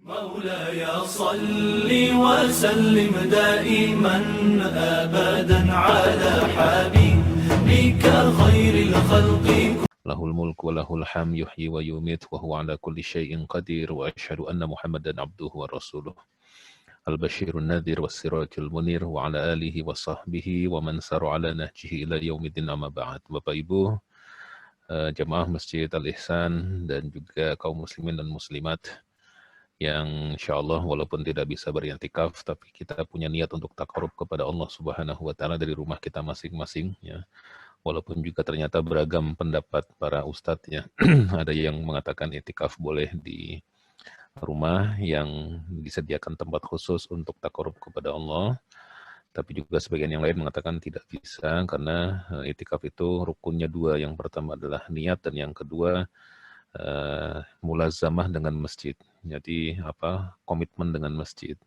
مولاي صل وسلم دائما أبدا على حبيبك خير الخلق له الملك وله الحمد يحيي ويميت وهو على كل شيء قدير وأشهد أن محمدا عبده ورسوله البشير النذير والسراج المنير وعلى آله وصحبه ومن سار على نهجه إلى يوم الدين أما بعد. Bapak Ibu, jemaah Masjid Al-Ihsan dan juga kaum muslimin dan muslimat yang insya Allah walaupun tidak bisa berintikaf, tapi kita punya niat untuk takarub kepada Allah Subhanahu wa Ta'ala dari rumah kita masing-masing, ya. Walaupun juga ternyata beragam pendapat para ustadz, ya. Ada yang mengatakan itikaf boleh di rumah yang disediakan tempat khusus untuk takarub kepada Allah, tapi juga sebagian yang lain mengatakan tidak bisa karena itikaf itu rukunnya dua. Yang pertama adalah niat dan yang kedua mulazamah dengan masjid. Jadi komitmen dengan masjid.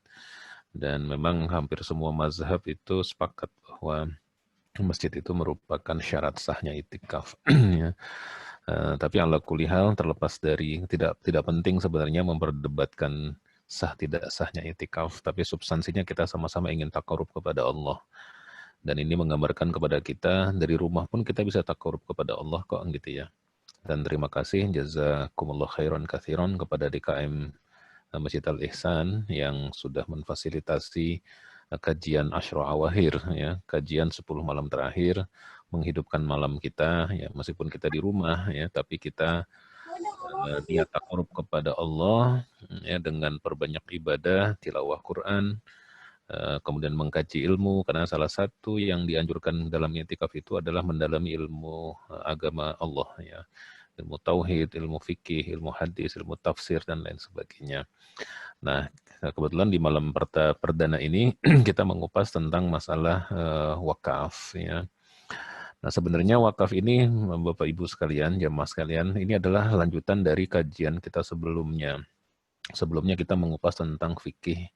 Dan memang hampir semua mazhab itu sepakat bahwa masjid itu merupakan syarat sahnya itikaf. Ya. Tapi ala kulli hal, terlepas dari tidak penting sebenarnya memperdebatkan sah tidak sahnya itikaf, tapi substansinya kita sama-sama ingin takarub kepada Allah. Dan ini menggambarkan kepada kita dari rumah pun kita bisa takarub kepada Allah kok, gitu ya. Dan terima kasih jazakumullah khairan katsiran kepada DKM Masjid Al-Ihsan yang sudah memfasilitasi kajian Asyra Awakhir, ya, kajian 10 malam terakhir, menghidupkan malam kita, ya, meskipun kita di rumah, ya, tapi kita niat takarub kepada Allah, ya, dengan perbanyak ibadah, tilawah Quran, kemudian mengkaji ilmu, karena salah satu yang dianjurkan dalam i'tikaf itu adalah mendalami ilmu agama Allah, ya, ilmu tauhid, ilmu fikih, ilmu hadis, ilmu tafsir dan lain sebagainya. Nah, kebetulan di malam perdana ini kita mengupas tentang masalah wakaf, ya. Nah, sebenarnya wakaf ini, Bapak Ibu sekalian, jamaah sekalian, ini adalah lanjutan dari kajian kita sebelumnya. Sebelumnya kita mengupas tentang fikih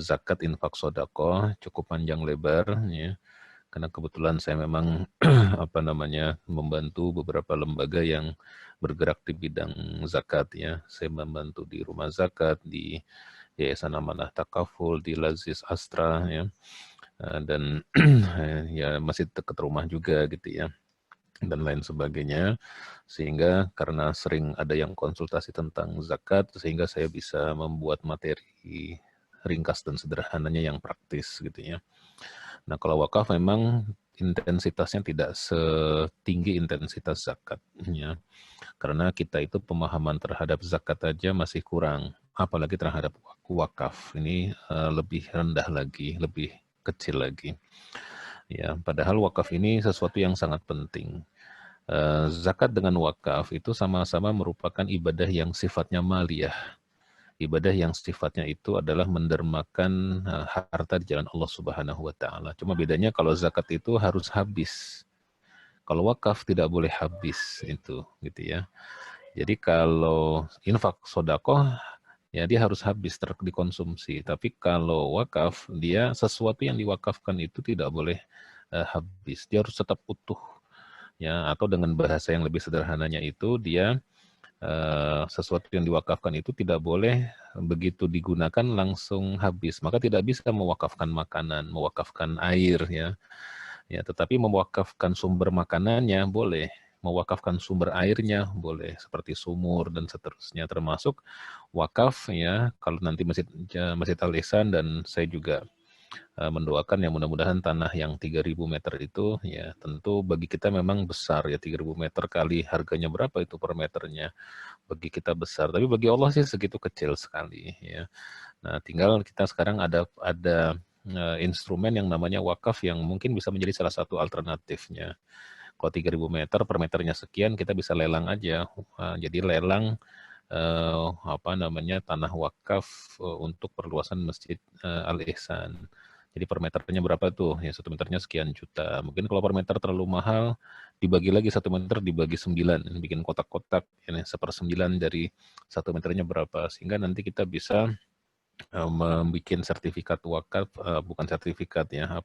zakat, infak, sodako, cukup panjang lebar, ya. Karena kebetulan saya memang membantu beberapa lembaga yang bergerak di bidang zakat, ya. Saya membantu di Rumah Zakat, di Yayasan Amanah Takaful, di Lazis Astra, ya. Dan ya masih dekat rumah juga gitu ya. Dan lain sebagainya. Sehingga karena sering ada yang konsultasi tentang zakat, sehingga saya bisa membuat materi ringkas dan sederhananya yang praktis gitu ya. Nah, kalau wakaf memang intensitasnya tidak setinggi intensitas zakat, ya. Karena kita itu pemahaman terhadap zakat aja masih kurang, apalagi terhadap wakaf. Ini lebih rendah lagi, lebih kecil lagi. Ya, padahal wakaf ini sesuatu yang sangat penting. Zakat dengan wakaf itu sama-sama merupakan ibadah yang sifatnya maliyah. Ibadah yang sifatnya itu adalah mendermakan harta di jalan Allah Subhanahu wa Ta'ala. Cuma bedanya kalau zakat itu harus habis. Kalau wakaf tidak boleh habis itu, gitu ya. Jadi kalau infak sodakoh, ya dia harus habis dikonsumsi. Tapi kalau wakaf, dia sesuatu yang diwakafkan itu tidak boleh habis. Dia harus tetap utuh. Ya, atau dengan bahasa yang lebih sederhananya itu, dia sesuatu yang diwakafkan itu tidak boleh begitu digunakan langsung habis. Maka tidak bisa mewakafkan makanan, mewakafkan air, ya. Ya, tetapi mewakafkan sumber makanannya boleh, mewakafkan sumber airnya boleh, seperti sumur dan seterusnya, termasuk wakaf, ya. Kalau nanti Masjid Al-Ihsan dan saya juga mendoakan yang mudah-mudahan tanah yang 3.000 meter itu, ya tentu bagi kita memang besar, ya 3.000 meter kali harganya berapa itu per meternya, bagi kita besar, tapi bagi Allah sih segitu kecil sekali, ya. Nah, tinggal kita sekarang ada instrumen yang namanya wakaf yang mungkin bisa menjadi salah satu alternatifnya. Kalau 3.000 meter per meternya sekian, kita bisa lelang aja. Jadi lelang tanah wakaf untuk perluasan Masjid Al-Ihsan. Jadi per meternya berapa tuh? Ya 1 meternya sekian juta. Mungkin kalau per meter terlalu mahal, dibagi lagi 1 meter dibagi 9, bikin kotak-kotak, ini 1/9 dari 1 meternya berapa, sehingga nanti kita bisa membuat sertifikat wakaf, bukan sertifikat ya,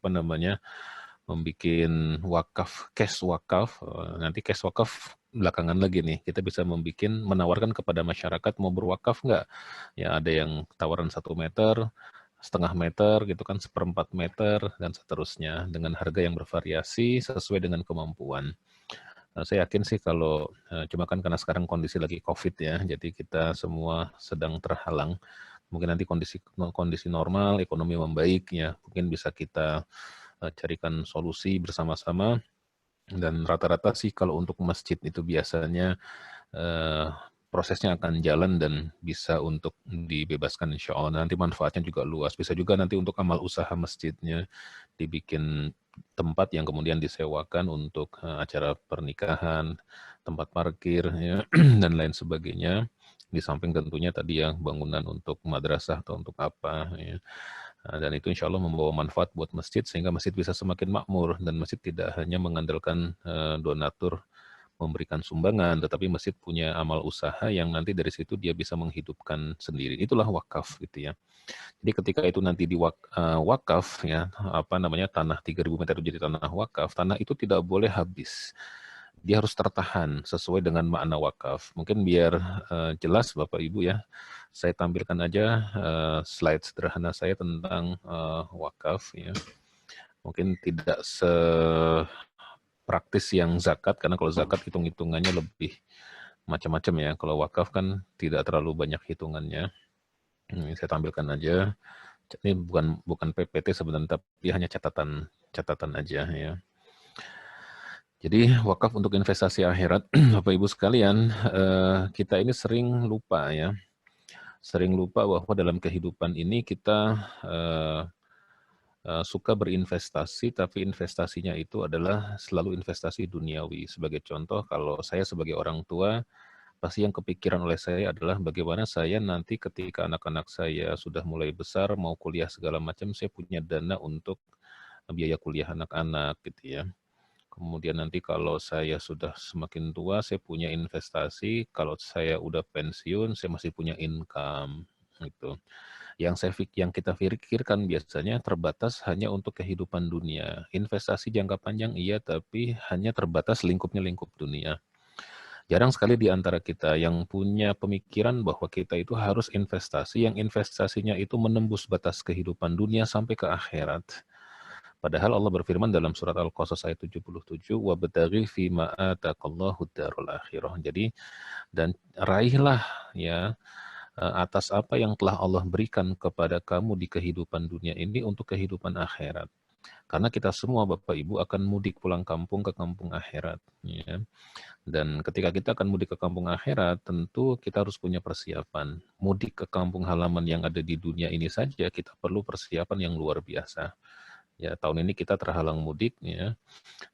membikin wakaf, cash wakaf, nanti cash wakaf belakangan lagi nih, kita bisa menawarkan kepada masyarakat mau berwakaf nggak? Ya ada yang tawaran 1 meter, setengah meter gitu kan, 1/4 meter, dan seterusnya, dengan harga yang bervariasi sesuai dengan kemampuan. Nah, saya yakin sih kalau, cuma kan karena sekarang kondisi lagi COVID ya, jadi kita semua sedang terhalang. Mungkin nanti kondisi normal, ekonomi membaik ya, mungkin bisa kita carikan solusi bersama-sama. Dan rata-rata sih kalau untuk masjid itu biasanya prosesnya akan jalan dan bisa untuk dibebaskan insya Allah. Nanti manfaatnya juga luas. Bisa juga nanti untuk amal usaha masjidnya dibikin tempat yang kemudian disewakan untuk acara pernikahan, tempat parkir, ya, dan lain sebagainya. Di samping tentunya tadi yang bangunan untuk madrasah atau untuk apa. Ya. Dan itu insya Allah membawa manfaat buat masjid sehingga masjid bisa semakin makmur dan masjid tidak hanya mengandalkan donatur memberikan sumbangan, tetapi masjid punya amal usaha yang nanti dari situ dia bisa menghidupkan sendiri. Itulah wakaf gitu ya. Jadi ketika itu nanti wakaf ya, apa namanya, tanah 3.000 meter itu jadi tanah wakaf, tanah itu tidak boleh habis. Dia harus tertahan sesuai dengan makna wakaf. Mungkin biar jelas Bapak Ibu ya, saya tampilkan aja slide sederhana saya tentang wakaf ya. Mungkin tidak praktis yang zakat, karena kalau zakat hitung-hitungannya lebih macam-macam ya. Kalau wakaf kan tidak terlalu banyak hitungannya. Ini saya tampilkan aja. Ini bukan PPT sebenarnya, tapi hanya catatan aja ya. Jadi wakaf untuk investasi akhirat, Bapak Ibu sekalian, kita ini sering lupa ya. Sering lupa bahwa dalam kehidupan ini kita suka berinvestasi, tapi investasinya itu adalah selalu investasi duniawi. Sebagai contoh, kalau saya sebagai orang tua, pasti yang kepikiran oleh saya adalah bagaimana saya nanti ketika anak-anak saya sudah mulai besar, mau kuliah segala macam, saya punya dana untuk biaya kuliah anak-anak gitu ya. Kemudian nanti kalau saya sudah semakin tua, saya punya investasi. Kalau saya udah pensiun, saya masih punya income gitu. Yang kita pikirkan biasanya terbatas hanya untuk kehidupan dunia. Investasi jangka panjang iya, tapi hanya terbatas lingkup dunia. Jarang sekali di antara kita yang punya pemikiran bahwa kita itu harus investasi, yang investasinya itu menembus batas kehidupan dunia sampai ke akhirat. Padahal Allah berfirman dalam surat Al-Qasas ayat 77, "Wabtaghi fima ataqallahu darul akhirah." Jadi, dan raihlah ya atas apa yang telah Allah berikan kepada kamu di kehidupan dunia ini untuk kehidupan akhirat. Karena kita semua Bapak Ibu akan mudik pulang kampung ke kampung akhirat. Ya. Dan ketika kita akan mudik ke kampung akhirat, tentu kita harus punya persiapan. Mudik ke kampung halaman yang ada di dunia ini saja, kita perlu persiapan yang luar biasa. Ya, tahun ini kita terhalang mudik ya.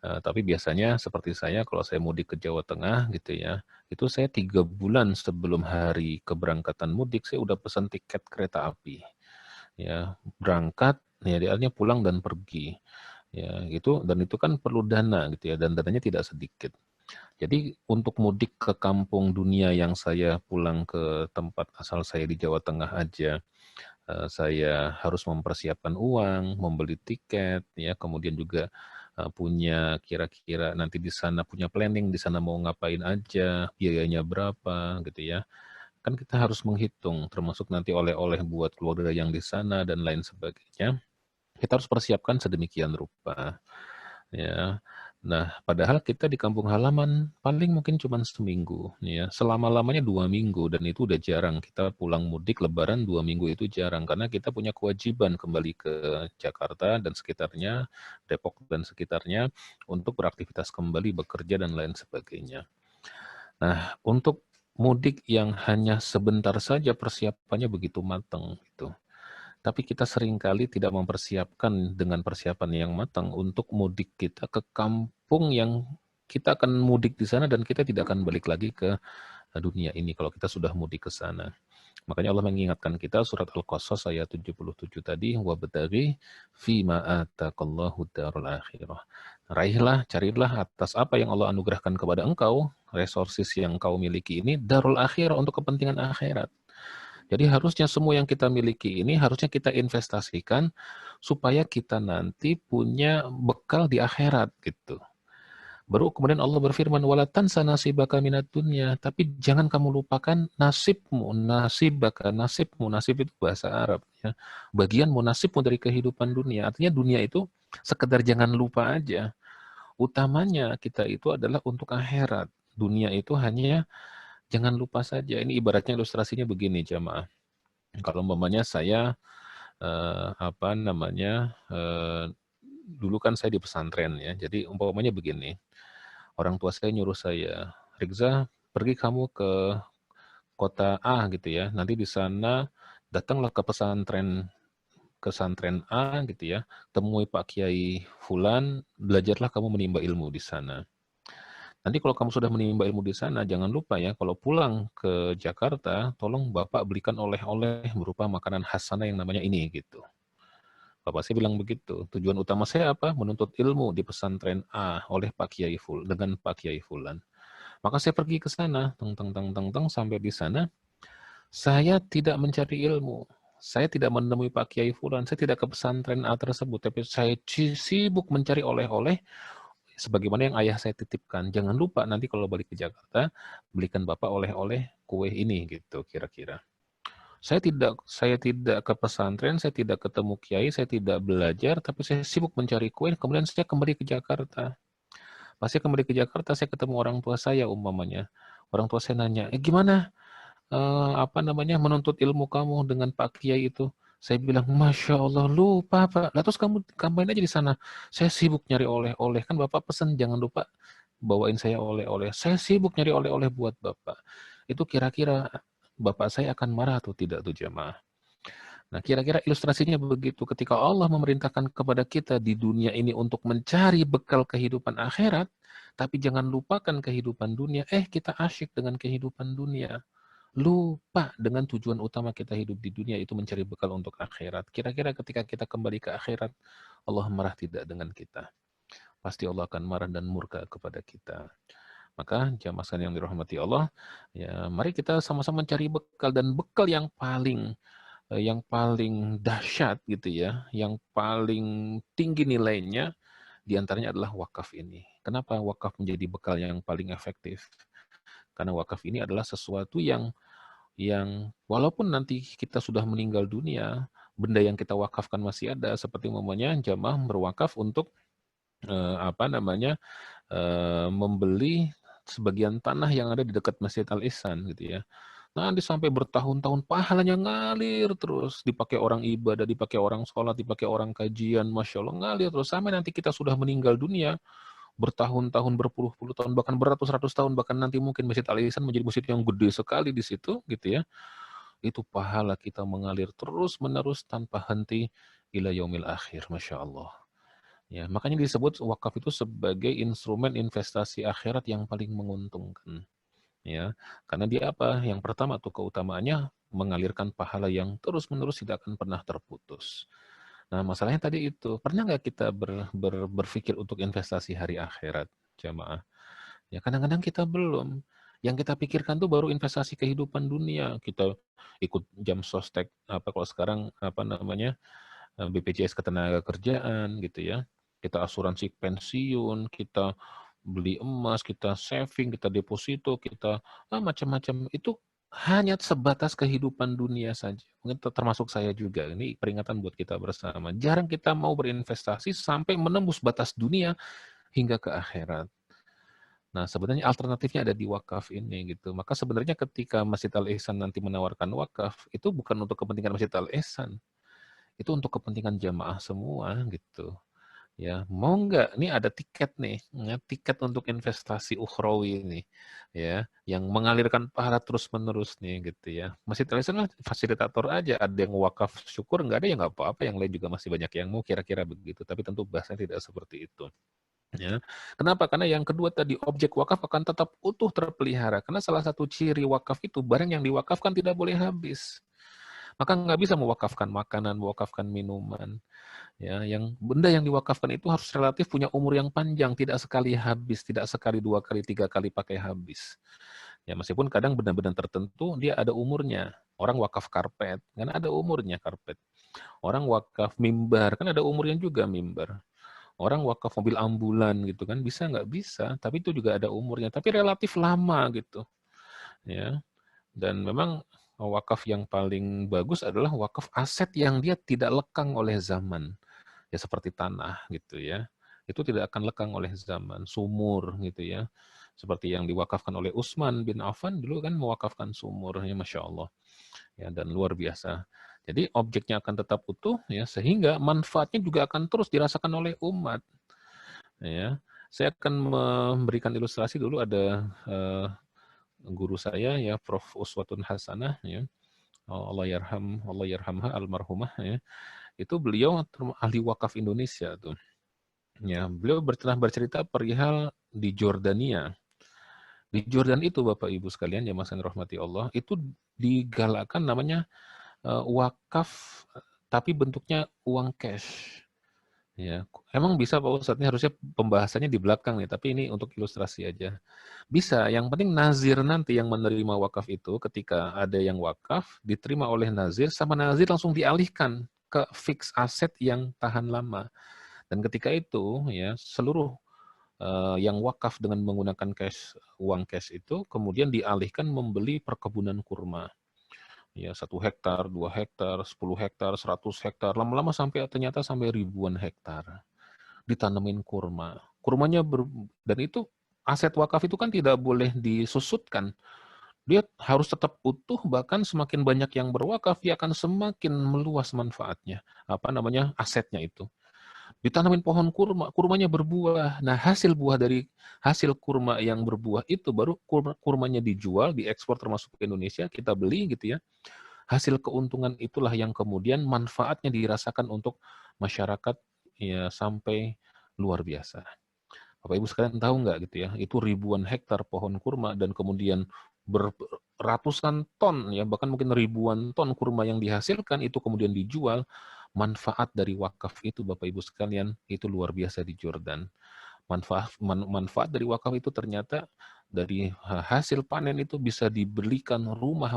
Tapi biasanya seperti saya, kalau saya mudik ke Jawa Tengah gitu ya, itu saya 3 bulan sebelum hari keberangkatan mudik, saya udah pesan tiket kereta api. Ya, berangkat, ya artinya pulang dan pergi. Ya, gitu, dan itu kan perlu dana gitu ya, dan dananya tidak sedikit. Jadi untuk mudik ke kampung dunia yang saya pulang ke tempat asal saya di Jawa Tengah aja, saya harus mempersiapkan uang, membeli tiket, ya, kemudian juga punya kira-kira nanti di sana punya planning, di sana mau ngapain aja, biayanya berapa, gitu ya. Kan kita harus menghitung, termasuk nanti oleh-oleh buat keluarga yang di sana dan lain sebagainya. Kita harus persiapkan sedemikian rupa, ya. Nah, padahal kita di kampung halaman paling mungkin cuma seminggu, ya. Selama-lamanya 2 minggu, dan itu udah jarang. Kita pulang mudik Lebaran 2 minggu itu jarang, karena kita punya kewajiban kembali ke Jakarta dan sekitarnya, Depok dan sekitarnya, untuk beraktivitas kembali, bekerja, dan lain sebagainya. Nah, untuk mudik yang hanya sebentar saja persiapannya begitu matang, gitu. Tapi kita seringkali tidak mempersiapkan dengan persiapan yang matang untuk mudik kita ke kampung yang kita akan mudik di sana, dan kita tidak akan balik lagi ke dunia ini kalau kita sudah mudik ke sana. Makanya Allah mengingatkan kita surat Al-Qasas ayat 77 tadi, "Wabtaghi fima ataqallahu darul akhirah." Raihlah, carilah atas apa yang Allah anugerahkan kepada engkau, resources yang kau miliki ini, darul akhirah, untuk kepentingan akhirat. Jadi harusnya semua yang kita miliki ini harusnya kita investasikan supaya kita nanti punya bekal di akhirat gitu. Baru kemudian Allah berfirman, wala tansa nasibaka minad dunya, tapi jangan kamu lupakan nasibmu, nasibaka, nasibmu, nasib itu bahasa Arab ya. Bagianmu, nasibmu dari kehidupan dunia. Artinya dunia itu sekedar jangan lupa aja. Utamanya kita itu adalah untuk akhirat. Dunia itu hanya jangan lupa saja. Ini ibaratnya ilustrasinya begini jamaah. Kalau umpamanya saya dulu kan saya di pesantren ya. Jadi umpamanya begini. Orang tua saya nyuruh saya, Rizza, pergi kamu ke kota A gitu ya. Nanti di sana datanglah ke pesantren A gitu ya. Temui Pak Kiai Fulan, belajarlah kamu menimba ilmu di sana. Nanti kalau kamu sudah menimba ilmu di sana, jangan lupa ya, kalau pulang ke Jakarta, tolong Bapak belikan oleh-oleh berupa makanan khas sana yang namanya ini gitu. Bapak saya bilang begitu. Tujuan utama saya apa? Menuntut ilmu di pesantren A oleh Pak Kiai Fulan dengan Pak Kiai Fulan. Maka saya pergi ke sana, sampai di sana, saya tidak mencari ilmu. Saya tidak menemui Pak Kiai Fulan, saya tidak ke pesantren A tersebut, tapi saya sibuk mencari oleh-oleh sebagaimana yang ayah saya titipkan. Jangan lupa nanti kalau balik ke Jakarta, belikan Bapak oleh-oleh kue ini gitu kira-kira. Saya tidak ke pesantren, saya tidak ketemu kiai, saya tidak belajar, tapi saya sibuk mencari kue, kemudian saya kembali ke Jakarta. Pas saya kembali ke Jakarta, saya ketemu orang tua saya umpamanya. Orang tua saya nanya, gimana menuntut ilmu kamu dengan Pak Kiai itu? Saya bilang, Masya Allah, lupa Pak. Lah terus kamu kampain aja di sana. Saya sibuk nyari oleh-oleh. Kan Bapak pesan jangan lupa bawain saya oleh-oleh. Saya sibuk nyari oleh-oleh buat Bapak. Itu kira-kira Bapak saya akan marah atau tidak tuh jemaah? Nah, kira-kira ilustrasinya begitu. Ketika Allah memerintahkan kepada kita di dunia ini untuk mencari bekal kehidupan akhirat, tapi jangan lupakan kehidupan dunia, kita asyik dengan kehidupan dunia. Lupa dengan tujuan utama kita hidup di dunia itu mencari bekal untuk akhirat. Kira-kira ketika kita kembali ke akhirat, Allah marah tidak dengan kita. Pasti Allah akan marah dan murka kepada kita. Maka jamaah sekalian yang dirahmati Allah, ya mari kita sama-sama mencari bekal, dan bekal yang paling dahsyat gitu ya, yang paling tinggi nilainya diantaranya adalah wakaf ini. Kenapa wakaf menjadi bekal yang paling efektif? Karena wakaf ini adalah sesuatu yang walaupun nanti kita sudah meninggal dunia, benda yang kita wakafkan masih ada, seperti umpamanya jamaah berwakaf untuk membeli sebagian tanah yang ada di dekat Masjid Al-Ihsan gitu ya. Nanti sampai bertahun-tahun pahalanya ngalir terus, dipakai orang ibadah, dipakai orang sholat, dipakai orang kajian, Masya Allah ngalir terus, sampai nanti kita sudah meninggal dunia, bertahun-tahun, berpuluh-puluh tahun, bahkan beratus-ratus tahun, bahkan nanti mungkin Masjid Al-Ihsan menjadi masjid yang gede sekali di situ gitu ya. Itu pahala kita mengalir terus-menerus tanpa henti ila yaumil akhir, Masya Allah. Ya, makanya disebut wakaf itu sebagai instrumen investasi akhirat yang paling menguntungkan. Ya, karena dia apa? Yang pertama tuh keutamaannya mengalirkan pahala yang terus-menerus tidak akan pernah terputus. Nah, masalahnya tadi itu, pernah nggak kita berpikir untuk investasi hari akhirat, jamaah? Ya, kadang-kadang kita belum. Yang kita pikirkan tuh baru investasi kehidupan dunia. Kita ikut jam sostek, kalau sekarang BPJS Ketenagakerjaan gitu ya. Kita asuransi pensiun, kita beli emas, kita saving, kita deposito, kita macam-macam. Itu hanya sebatas kehidupan dunia saja. Mungkin termasuk saya juga. Ini peringatan buat kita bersama. Jarang kita mau berinvestasi sampai menembus batas dunia hingga ke akhirat. Nah, sebenarnya alternatifnya ada di wakaf ini gitu. Maka sebenarnya ketika Masjid Al-Ihsan nanti menawarkan wakaf, itu bukan untuk kepentingan Masjid Al-Ihsan. Itu untuk kepentingan jamaah semua gitu. Ya, mau nggak? Ini ada tiket nih, ya, tiket untuk investasi ukhrawi ini, ya, yang mengalirkan pahala terus-menerus nih, gitu ya. Masjid Al-Ihsan fasilitator aja, ada yang wakaf syukur, nggak ada ya nggak apa-apa, yang lain juga masih banyak yang mau, kira-kira begitu. Tapi tentu bahasanya tidak seperti itu. Ya. Kenapa? Karena yang kedua tadi, objek wakaf akan tetap utuh terpelihara. Karena salah satu ciri wakaf itu, barang yang diwakafkan tidak boleh habis. Maka nggak bisa mewakafkan makanan, mewakafkan minuman. Ya, benda yang diwakafkan itu harus relatif punya umur yang panjang, tidak sekali habis, tidak sekali, dua kali, tiga kali pakai habis. Ya, meskipun kadang benda-benda tertentu dia ada umurnya. Orang wakaf karpet, kan ada umurnya karpet. Orang wakaf mimbar, kan ada umurnya juga mimbar. Orang wakaf mobil ambulan gitu kan, bisa nggak? Bisa, tapi itu juga ada umurnya. Tapi relatif lama gitu. Ya. Dan memang wakaf yang paling bagus adalah wakaf aset yang dia tidak lekang oleh zaman. Ya seperti tanah gitu ya. Itu tidak akan lekang oleh zaman. Sumur gitu ya. Seperti yang diwakafkan oleh Utsman bin Affan dulu kan mewakafkan sumur, ya Masya Allah. Ya, dan luar biasa. Jadi objeknya akan tetap utuh ya, sehingga manfaatnya juga akan terus dirasakan oleh umat. Ya, saya akan memberikan ilustrasi dulu. Ada guru saya ya, Prof. Uswatun Hasanah ya, Allah yarhamha almarhumah ya. Itu beliau ahli wakaf Indonesia tuh. Ya, beliau bercerita perihal di Jordania. Di Jordan itu Bapak Ibu sekalian yang masih rahmati Allah, itu digalakkan namanya wakaf tapi bentuknya uang cash. Ya, emang bisa Pak Ustadz, ini harusnya pembahasannya di belakang nih, tapi ini untuk ilustrasi aja. Bisa, yang penting nazir nanti yang menerima wakaf itu, ketika ada yang wakaf, diterima oleh nazir, sama nazir langsung dialihkan ke fix aset yang tahan lama. Dan ketika itu, ya seluruh yang wakaf dengan menggunakan cash, uang cash itu, kemudian dialihkan membeli perkebunan kurma. Ya, 1 hektar, 2 hektar, 10 hektar, 100 hektar, lama-lama ternyata sampai ribuan hektar ditanemin kurma. Kurmanya dan itu aset wakaf itu kan tidak boleh disusutkan. Dia harus tetap utuh, bahkan semakin banyak yang berwakaf, dia akan semakin meluas manfaatnya. Apa namanya? Asetnya itu. Ditanamin pohon kurma, kurmanya berbuah. Nah, hasil kurma yang berbuah itu baru kurmanya dijual, diekspor termasuk ke Indonesia, kita beli gitu ya. Hasil keuntungan itulah yang kemudian manfaatnya dirasakan untuk masyarakat ya sampai luar biasa. Bapak Ibu sekalian tahu nggak gitu ya, itu ribuan hektar pohon kurma dan kemudian beratusan ton ya, bahkan mungkin ribuan ton kurma yang dihasilkan itu kemudian dijual. Manfaat dari wakaf itu Bapak Ibu sekalian itu luar biasa di Jordan. Manfaat dari wakaf itu ternyata dari hasil panen itu bisa dibelikan rumah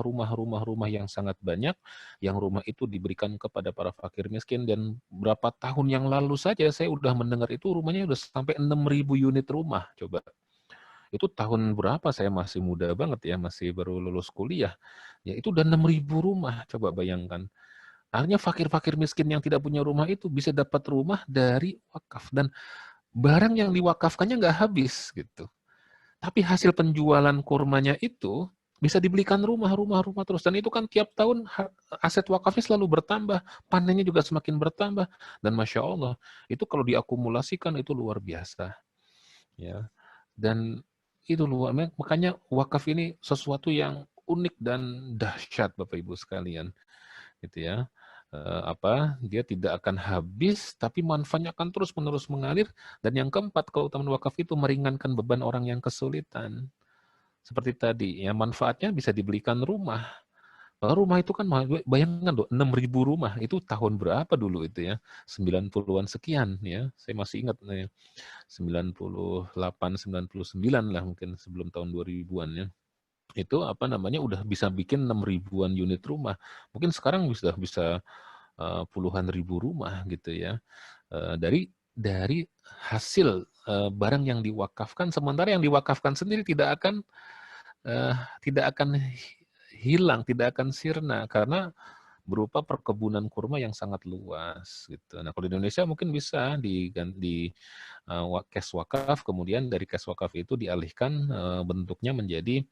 yang sangat banyak, yang rumah itu diberikan kepada para fakir miskin. Dan berapa tahun yang lalu saja saya udah mendengar itu rumahnya udah sampai 6.000 unit rumah. Coba, itu tahun berapa, saya masih muda banget ya, masih baru lulus kuliah ya, itu udah 6.000 rumah. Coba bayangkan, akhirnya fakir-fakir miskin yang tidak punya rumah itu bisa dapat rumah dari wakaf, dan barang yang diwakafkannya nggak habis gitu. Tapi hasil penjualan kurmanya itu bisa dibelikan rumah terus. Dan itu kan tiap tahun aset wakafnya selalu bertambah, panennya juga semakin bertambah. Dan Masya Allah, itu kalau diakumulasikan itu luar biasa. Ya. Dan itu luar, makanya wakaf ini sesuatu yang unik dan dahsyat Bapak Ibu sekalian. Gitu ya. Dia tidak akan habis, tapi manfaatnya akan terus-menerus mengalir. Dan yang keempat, keutamaan wakaf itu meringankan beban orang yang kesulitan. Seperti tadi, ya manfaatnya bisa dibelikan rumah. Rumah itu kan, bayangkan loh, 6.000 rumah, itu tahun berapa dulu itu ya? 90-an sekian ya, saya masih ingat nih, 98, 99 lah mungkin, sebelum tahun 2000-an ya. Itu udah bisa bikin 6.000-an unit rumah. Mungkin sekarang bisa puluhan ribu rumah gitu ya, dari hasil barang yang diwakafkan. Sementara yang diwakafkan sendiri tidak akan hilang, tidak akan sirna, karena berupa perkebunan kurma yang sangat luas gitu. Nah, kalau di Indonesia mungkin bisa diganti cash wakaf, kemudian dari cash wakaf itu dialihkan bentuknya menjadi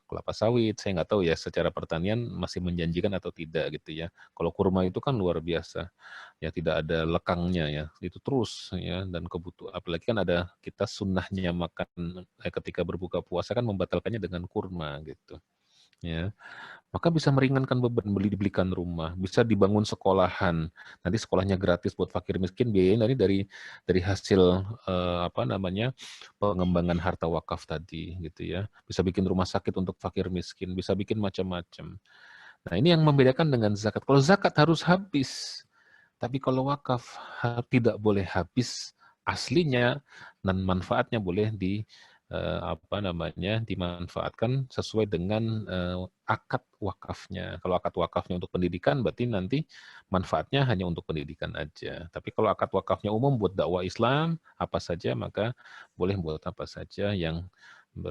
kelapa sawit. Saya nggak tahu ya secara pertanian masih menjanjikan atau tidak gitu ya. Kalau kurma itu kan luar biasa ya, tidak ada lekangnya ya, itu terus ya. Dan apalagi kan ada kita sunnahnya makan ketika berbuka puasa kan membatalkannya dengan kurma gitu ya. Maka bisa meringankan beban, dibelikan rumah, bisa dibangun sekolahan. Nanti sekolahnya gratis buat fakir miskin, biayanya nanti dari hasil pengembangan harta wakaf tadi gitu ya. Bisa bikin rumah sakit untuk fakir miskin, bisa bikin macam-macam. Nah, ini yang membedakan dengan zakat. Kalau zakat harus habis, tapi kalau wakaf tidak boleh habis aslinya, dan manfaatnya boleh apa namanya, dimanfaatkan sesuai dengan akad wakafnya. Kalau akad wakafnya untuk pendidikan, berarti nanti manfaatnya hanya untuk pendidikan aja. Tapi kalau akad wakafnya umum buat dakwah Islam, apa saja, maka boleh buat apa saja yang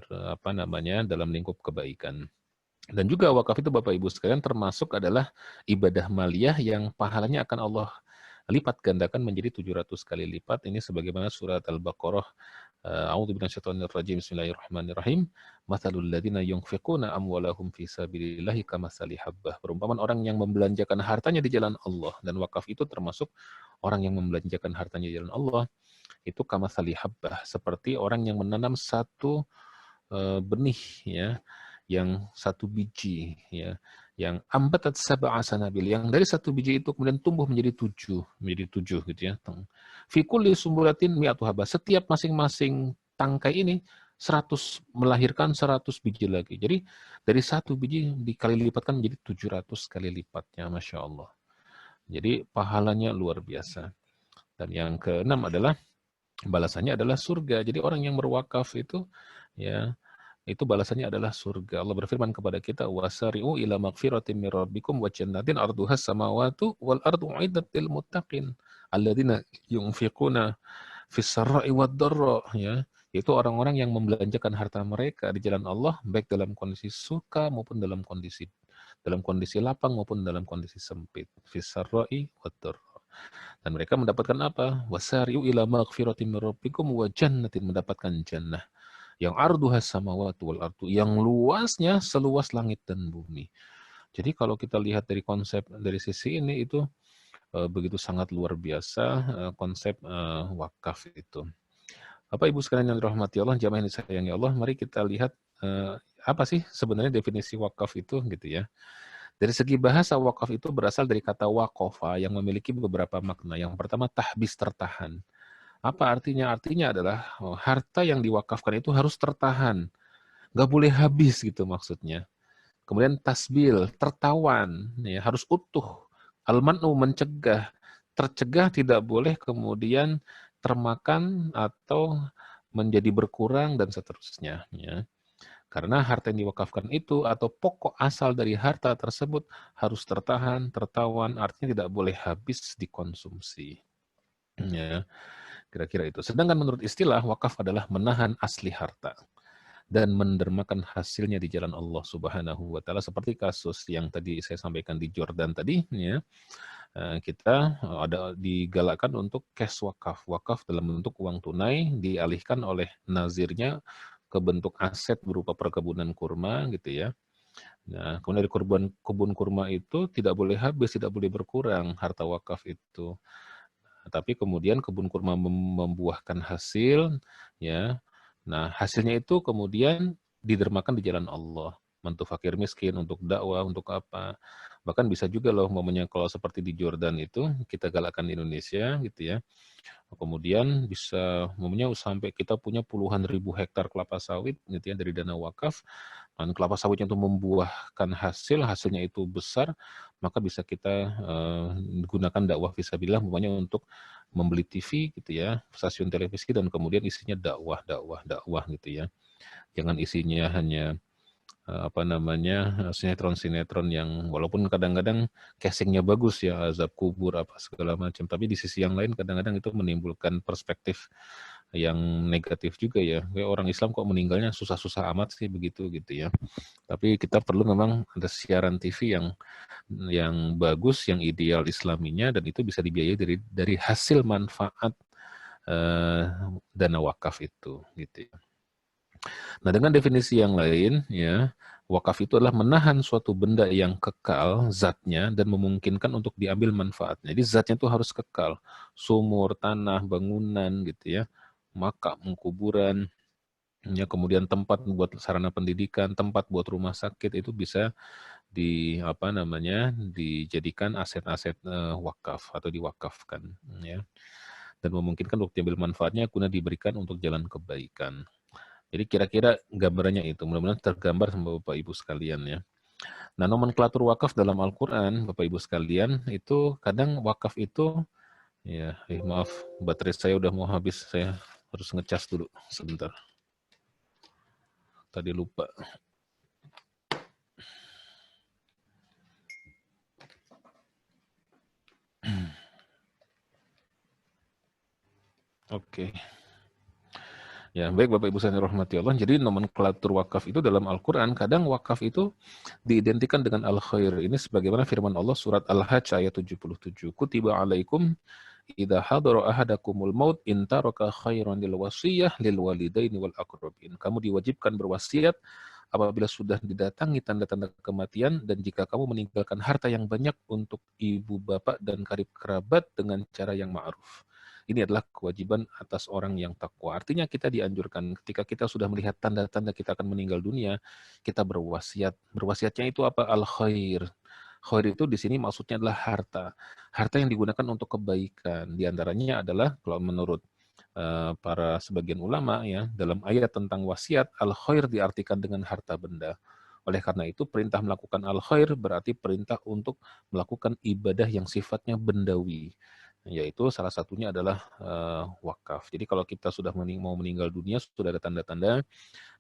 apa namanya, dalam lingkup kebaikan. Dan juga wakaf itu Bapak Ibu sekalian termasuk adalah ibadah maliyah yang pahalanya akan Allah lipat gandakan menjadi 700 kali lipat. Ini sebagaimana surat Al-Baqarah. A'udzu minasyaitonir rajim. Bismillahirrahmanirrahim. Matsalul ladzina yunfiquna amwalahum fi sabilillahi kamatsali habbah. Perumpamaan orang yang membelanjakan hartanya di jalan Allah, dan wakaf itu termasuk orang yang membelanjakan hartanya di jalan Allah itu kamatsali habbah, seperti orang yang menanam satu benih, ya, yang satu biji, ya, yang ambatat sab'a sanabil, yang dari satu biji itu kemudian tumbuh menjadi tujuh gitu ya. Fi kulli sumbulatin mi'atu habah, setiap masing-masing tangkai ini 100 melahirkan 100 biji lagi. Jadi dari satu biji dikali lipatkan menjadi 700 kali lipatnya, Masya Allah. Jadi pahalanya luar biasa. Dan yang keenam adalah balasannya adalah surga. Jadi orang yang berwakaf itu, ya, itu balasannya adalah surga. Allah berfirman kepada kita, wasari'u ila magfiratin mir rabbikum wa jannatin arduhas samawati wal ardu uiddat lil muttaqin alladzina yunfiquna fis sarra'i wad dharra, ya. Itu orang-orang yang membelanjakan harta mereka di jalan Allah baik dalam kondisi suka maupun dalam kondisi lapang maupun dalam kondisi sempit. Fis sarra'i wad dharra. Dan mereka mendapatkan apa? Wasari'u ila magfiratin mir rabbikum wa jannatin, mendapatkan jannah yang arduhas samawati wal ardu, yang luasnya seluas langit dan bumi. Jadi kalau kita lihat dari konsep dari sisi ini itu begitu sangat luar biasa konsep wakaf itu. Bapak Ibu sekalian yang dirahmati Allah, jamaah yang disayangi Allah, mari kita lihat apa sih sebenarnya definisi wakaf itu gitu ya. Dari segi bahasa, wakaf itu berasal dari kata waqafa yang memiliki beberapa makna. Yang pertama, tahbis, tertahan. Apa artinya? Artinya adalah harta yang diwakafkan itu harus tertahan. Nggak boleh habis gitu maksudnya. Kemudian tasbil, tertawan, ya, harus utuh. Al-man'u, mencegah. Tercegah tidak boleh kemudian termakan atau menjadi berkurang dan seterusnya. Ya. Karena harta yang diwakafkan itu atau pokok asal dari harta tersebut harus tertahan, tertawan, artinya tidak boleh habis dikonsumsi. Ya, kira-kira itu. Sedangkan menurut istilah, wakaf adalah menahan asli harta dan mendermakan hasilnya di jalan Allah Subhanahu wa Ta'ala, seperti kasus yang tadi saya sampaikan di Jordan tadi, ya. Kita ada digalakkan untuk cash wakaf. Wakaf dalam bentuk uang tunai dialihkan oleh nazirnya ke bentuk aset berupa perkebunan kurma gitu ya. Nah, kemudian dari kebun kurma itu tidak boleh habis, tidak boleh berkurang harta wakaf itu. Tapi kemudian kebun kurma membuahkan hasil, ya. Nah, hasilnya itu kemudian didermakan di jalan Allah. Bantu fakir miskin, untuk dakwah, untuk apa. Bahkan bisa juga loh, momennya kalau seperti di Jordan itu, kita galakkan di Indonesia gitu ya. Kemudian bisa momennya sampai kita punya puluhan ribu hektar kelapa sawit gitu ya dari dana wakaf. Dan kelapa sawitnya itu membuahkan hasil, hasilnya itu besar, maka bisa kita gunakan dakwah fisabilillah umpamanya untuk membeli TV gitu ya, stasiun televisi, dan kemudian isinya dakwah gitu ya. Jangan isinya hanya apa namanya, sinetron-sinetron yang walaupun kadang-kadang casingnya bagus ya, azab kubur apa segala macam, tapi di sisi yang lain kadang-kadang itu menimbulkan perspektif yang negatif juga ya. Kayak orang Islam kok meninggalnya susah-susah amat sih begitu gitu ya. Tapi kita perlu memang ada siaran TV yang bagus, yang ideal Islaminya, dan itu bisa dibiayai dari hasil manfaat dana wakaf itu gitu ya. Nah, dengan definisi yang lain, ya, wakaf itu adalah menahan suatu benda yang kekal zatnya dan memungkinkan untuk diambil manfaatnya. Jadi zatnya itu harus kekal, sumur, tanah, bangunan, gitu ya, makam, kuburan, ya, kemudian tempat buat sarana pendidikan, tempat buat rumah sakit itu bisa apa namanya, dijadikan aset-aset wakaf atau diwakafkan, ya, dan memungkinkan untuk diambil manfaatnya guna diberikan untuk jalan kebaikan. Jadi kira-kira gambarannya itu, mudah-mudahan tergambar sama Bapak Ibu sekalian ya. Nah, nomenklatur wakaf dalam Al-Quran, Bapak Ibu sekalian, itu kadang wakaf itu, maaf, baterai saya udah mau habis, saya harus ngecas dulu sebentar. tadi lupa. Oke. Ya, baik Bapak Ibu sekalian rahmati Allah. Jadi nomenklatur wakaf itu dalam Al-Qur'an kadang wakaf itu diidentikan dengan al-khair. Ini sebagaimana firman Allah surat Al-Hajj ayat 77. Kutiba alaikum idza hadara ahadakumul maut in taraka khairan lil wasiyah lil walidaini wal aqrabin. Kamu diwajibkan berwasiat apabila sudah didatangi tanda-tanda kematian dan jika kamu meninggalkan harta yang banyak untuk ibu bapak dan karib kerabat dengan cara yang ma'ruf. Ini adalah kewajiban atas orang yang takwa. Artinya kita dianjurkan ketika kita sudah melihat tanda-tanda kita akan meninggal dunia, kita berwasiat. Berwasiatnya itu apa? Al-khair. Khair itu di sini maksudnya adalah harta. Harta yang digunakan untuk kebaikan. Di antaranya adalah kalau menurut para sebagian ulama ya, dalam ayat tentang wasiat, al-khair diartikan dengan harta benda. Oleh karena itu perintah melakukan al-khair berarti perintah untuk melakukan ibadah yang sifatnya bendawi. Yaitu salah satunya adalah wakaf. Jadi kalau kita sudah mau meninggal dunia, sudah ada tanda-tanda,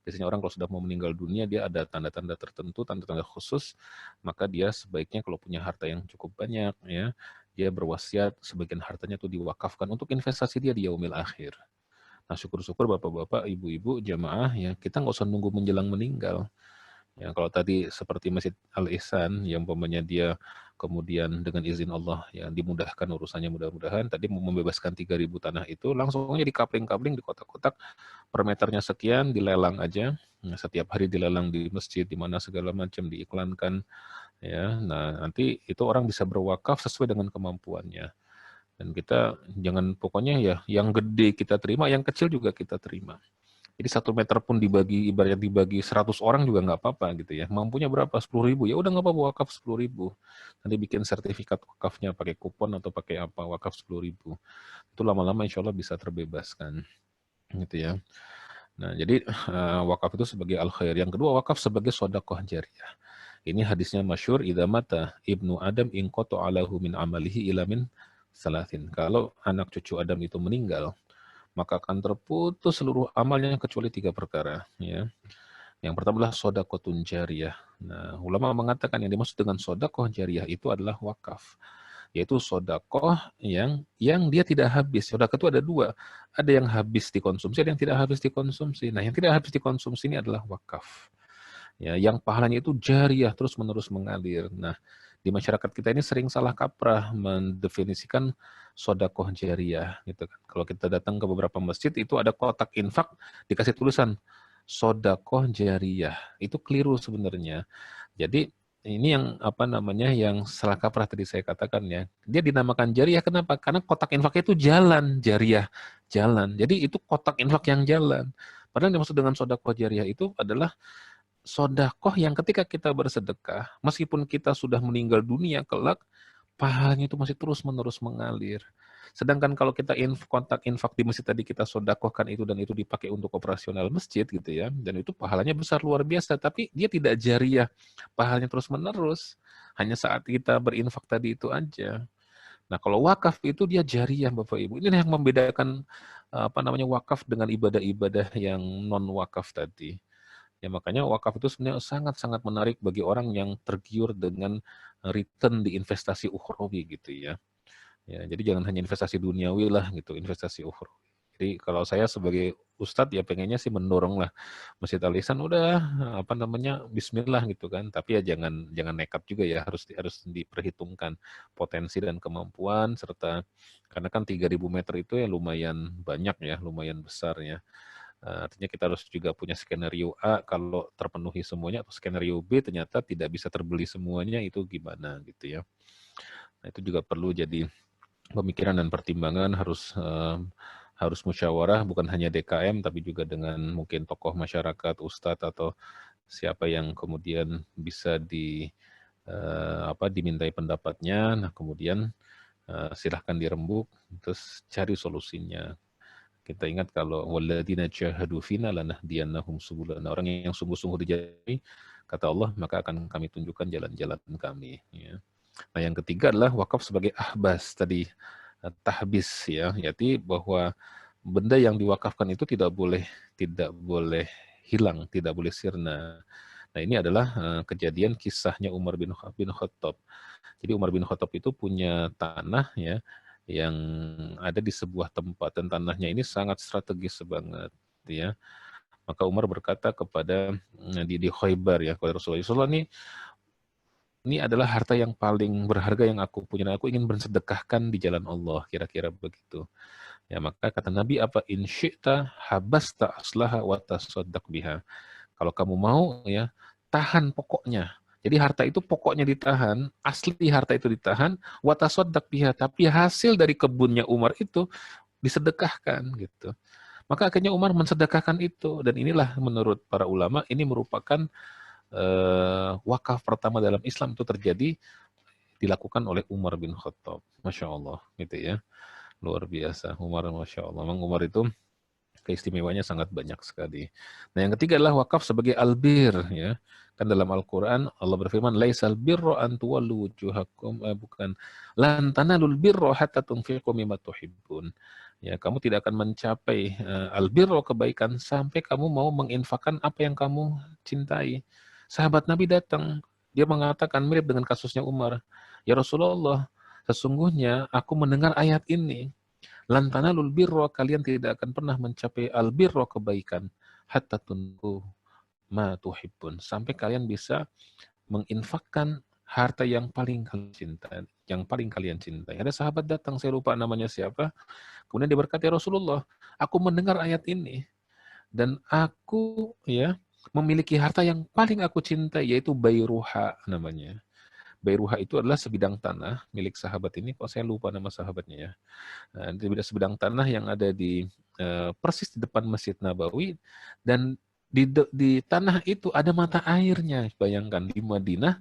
biasanya orang kalau sudah mau meninggal dunia, dia ada tanda-tanda tertentu, tanda-tanda khusus, maka dia sebaiknya kalau punya harta yang cukup banyak, ya, dia berwasiat sebagian hartanya itu diwakafkan untuk investasi dia di yaumil akhir. Nah syukur-syukur bapak-bapak, ibu-ibu, jamaah, ya kita nggak usah nunggu menjelang meninggal. Ya, kalau tadi seperti Masjid Al-Ihsan yang umpamanya dia kemudian dengan izin Allah ya dimudahkan urusannya mudah-mudahan tadi mau membebaskan 3.000 tanah itu langsung aja dikapling-kapling di kotak-kotak per meternya sekian dilelang aja. Nah, setiap hari dilelang di masjid di mana segala macam diiklankan ya. Nah, nanti itu orang bisa berwakaf sesuai dengan kemampuannya. Dan kita jangan pokoknya ya yang gede kita terima, yang kecil juga kita terima. Jadi 1 meter pun dibagi, ibaratnya dibagi 100 orang juga nggak apa-apa gitu ya. Mampunya berapa? 10.000. Ya udah nggak apa-apa wakaf 10.000. Nanti bikin sertifikat wakafnya pakai kupon atau pakai apa wakaf 10.000. Itu lama-lama insya Allah bisa terbebaskan. Gitu ya. Nah jadi wakaf itu sebagai al-khair. Yang kedua wakaf sebagai sodakoh jariyah. Ini hadisnya masyhur idza mata ibnu Adam in qata alahu min amalihi ila min salatin. Kalau anak cucu Adam itu meninggal, maka akan terputus seluruh amalnya kecuali 3 perkara. Ya. Yang pertama adalah sodakotun jariyah. Nah, ulama mengatakan yang dimaksud dengan sodakoh jariyah itu adalah wakaf. Yaitu sodakoh yang dia tidak habis. Sodakoh itu ada 2. Ada yang habis dikonsumsi, ada yang tidak habis dikonsumsi. Nah, yang tidak habis dikonsumsi ini adalah wakaf. Ya, yang pahalanya itu jariyah, terus-menerus mengalir. Nah, di masyarakat kita ini sering salah kaprah mendefinisikan sodakoh jariyah gitu kan. Kalau kita datang ke beberapa masjid itu ada kotak infak dikasih tulisan sodakoh jariyah. Itu keliru sebenarnya. Jadi ini yang apa namanya yang salah kaprah tadi saya katakan ya. Dia dinamakan jariyah kenapa? Karena kotak infaknya itu jalan jariyah, jalan. Jadi itu kotak infak yang jalan. Padahal yang dimaksud dengan sodakoh jariyah itu adalah sodakoh yang ketika kita bersedekah, meskipun kita sudah meninggal dunia kelak, pahalanya itu masih terus-menerus mengalir. Sedangkan kalau kita kontak infak di masjid tadi kita sodakohkan itu dan itu dipakai untuk operasional masjid gitu ya, dan itu pahalanya besar luar biasa, tapi dia tidak jariyah, pahalanya terus-menerus, hanya saat kita berinfak tadi itu aja. Nah kalau wakaf itu dia jariyah Bapak Ibu, ini yang membedakan apa namanya wakaf dengan ibadah-ibadah yang non wakaf tadi. Ya makanya wakaf itu sebenarnya sangat-sangat menarik bagi orang yang tergiur dengan return di investasi ukhrawi gitu ya. Ya, jadi jangan hanya investasi duniawi lah gitu, investasi ukhrawi. Jadi kalau saya sebagai ustadz ya pengennya sih mendorong lah Masjid Al-Ihsan udah apa namanya bismillah gitu kan, tapi ya jangan nekat juga ya, harus diperhitungkan potensi dan kemampuan serta karena kan 3.000 meter itu ya lumayan banyak ya, lumayan besar ya. Artinya kita harus juga punya skenario A kalau terpenuhi semuanya atau skenario B ternyata tidak bisa terbeli semuanya itu gimana gitu ya. Nah, itu juga perlu jadi pemikiran dan pertimbangan harus musyawarah bukan hanya DKM tapi juga dengan mungkin tokoh masyarakat, ustadz atau siapa yang kemudian bisa dimintai pendapatnya. Nah, kemudian silahkan dirembuk terus cari solusinya. Kita ingat kalau walladzina jahadu fina lanahdiyannahum subulana. Orang yang sungguh-sungguh dijalani kata Allah maka akan kami tunjukkan jalan-jalan kami ya. Nah, yang ketiga adalah wakaf sebagai ahbas tadi tahbis ya, yaitu bahwa benda yang diwakafkan itu tidak boleh hilang, tidak boleh sirna. Nah, ini adalah kejadian kisahnya Umar bin Khattab. Jadi Umar bin Khattab itu punya tanah ya yang ada di sebuah tempat, dan tanahnya ini sangat strategis banget ya. Maka Umar berkata kepada di Khaybar ya kepada Rasulullah, Rasulullah, ini adalah harta yang paling berharga yang aku punya, dan aku ingin bersedekahkan di jalan Allah, kira-kira begitu. Ya, maka kata Nabi apa? In syi'ta habasta aslaha wa tasaddaq biha. Kalau kamu mau ya, tahan pokoknya. Jadi harta itu pokoknya ditahan, asli harta itu ditahan, wa tasaddaq biha, tapi hasil dari kebunnya Umar itu disedekahkan gitu. Maka akhirnya Umar mensedekahkan itu, dan inilah menurut para ulama ini merupakan wakaf pertama dalam Islam itu terjadi dilakukan oleh Umar bin Khattab. Masya Allah, gitu ya. Luar biasa, Umar, Masya Allah. Memang Umar itu keistimewaannya sangat banyak sekali. Nah, yang ketiga adalah wakaf sebagai albir, ya. Kan dalam Al-Quran Allah berfirman, laisal birro an tuwallu wujuhakum, bukan, lan tanalul birro hatta tunfiqu mimma tuhibbun. Ya, kamu tidak akan mencapai albirro, kebaikan, sampai kamu mau menginfakkan apa yang kamu cintai. Sahabat Nabi datang, dia mengatakan mirip dengan kasusnya Umar. Ya Rasulullah, sesungguhnya aku mendengar ayat ini. Lan tanalul birra, kalian tidak akan pernah mencapai albirra, kebaikan, hatta tunku ma tuhibbun, sampai kalian bisa menginfakkan harta yang paling kalian cintai, yang paling kalian cintai. Ada sahabat datang, saya lupa namanya siapa. Kemudian dia berkata, ya Rasulullah, aku mendengar ayat ini dan aku ya memiliki harta yang paling aku cintai, yaitu Bayruha namanya. Bayruha itu adalah sebidang tanah milik sahabat ini, kok saya lupa nama sahabatnya ya. Di sebidang tanah yang ada di persis di depan Masjid Nabawi, dan di tanah itu ada mata airnya. Bayangkan di Madinah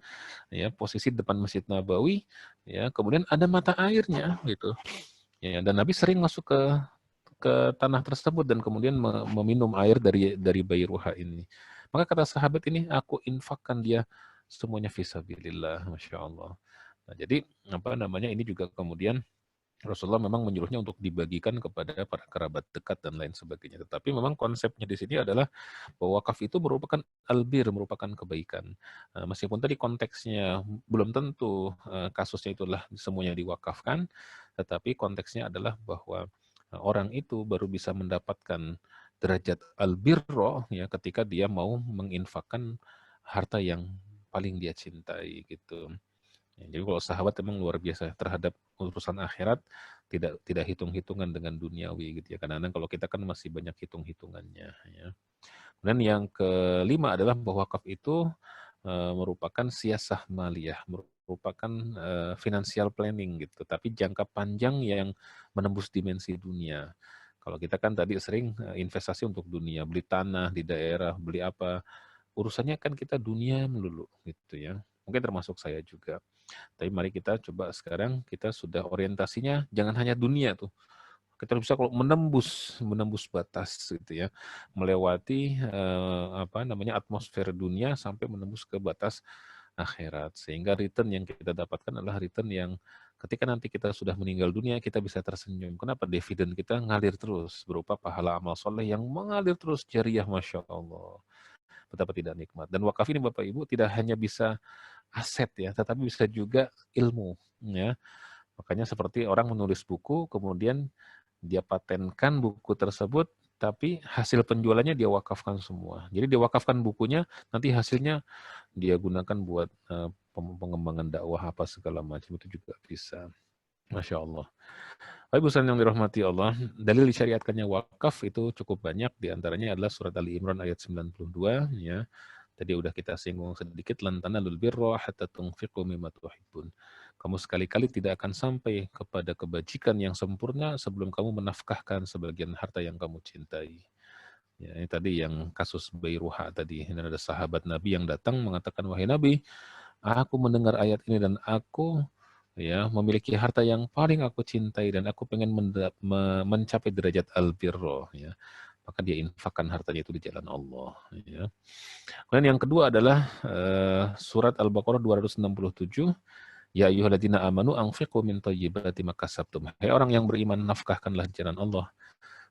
ya, posisi depan Masjid Nabawi ya, kemudian ada mata airnya gitu. Ya, dan Nabi sering masuk ke tanah tersebut dan kemudian meminum air dari Bayruha ini. Maka kata sahabat ini, aku infakkan dia semuanya fisabilillah, Masya Allah. Nah, jadi apa namanya, ini juga kemudian Rasulullah memang menyuruhnya untuk dibagikan kepada para kerabat dekat dan lain sebagainya. Tetapi memang konsepnya di sini adalah bahwa wakaf itu merupakan albir, merupakan kebaikan. Meskipun tadi konteksnya belum tentu kasusnya itulah semuanya diwakafkan, tetapi konteksnya adalah bahwa orang itu baru bisa mendapatkan derajat albirro ya ketika dia mau menginfakkan harta yang paling dia cintai gitu. Ya, jadi kalau sahabat memang luar biasa terhadap urusan akhirat, tidak hitung-hitungan dengan duniawi gitu ya. Kadang-kadang kalau kita kan masih banyak hitung-hitungannya ya. Dan yang kelima adalah bahwa wakaf itu merupakan siasah maliyah, merupakan financial planning gitu, tapi jangka panjang yang menembus dimensi dunia. Kalau kita kan tadi sering investasi untuk dunia, beli tanah di daerah, beli apa, urusannya kan kita dunia melulu gitu ya. Mungkin termasuk saya juga. Tapi mari kita coba sekarang, kita sudah orientasinya jangan hanya dunia tuh. Kita bisa kalau menembus batas gitu ya, melewati apa namanya, atmosfer dunia sampai menembus ke batas akhirat, sehingga return yang kita dapatkan adalah return yang ketika nanti kita sudah meninggal dunia kita bisa tersenyum. Kenapa? Dividen kita ngalir terus berupa pahala amal soleh yang mengalir terus jariah, Masya Allah. Betapa tidak nikmat. Dan wakaf ini Bapak Ibu tidak hanya bisa aset ya, tetapi bisa juga ilmu ya. Makanya seperti orang menulis buku, kemudian dia patenkan buku tersebut, tapi hasil penjualannya dia wakafkan semua. Jadi dia wakafkan bukunya, nanti hasilnya dia gunakan buat pengembangan dakwah apa segala macam, itu juga bisa. Masya Allah. Baik, Ustaz yang dirahmati Allah, dalil disyariatkannya wakaf itu cukup banyak, diantaranya adalah surat Ali Imran ayat 92 ya. Tadi udah kita singgung sedikit, lan tanalul birra hatta tunfiqu mimma tuhibbun. Kamu sekali-kali tidak akan sampai kepada kebajikan yang sempurna sebelum kamu menafkahkan sebagian harta yang kamu cintai. Ya, ini tadi yang kasus Bayruha tadi. Dan ada sahabat Nabi yang datang mengatakan, wahai Nabi, aku mendengar ayat ini dan aku ya memiliki harta yang paling aku cintai dan aku pengen mencapai derajat albirro ya. Maka dia infakkan hartanya itu di jalan Allah ya. Kemudian yang kedua adalah surat Al-Baqarah 267. Ya ayyuhalladzina amanu anfiqu min thayyibati ma kasabtum. Hai orang yang beriman, nafkahkanlah jalan Allah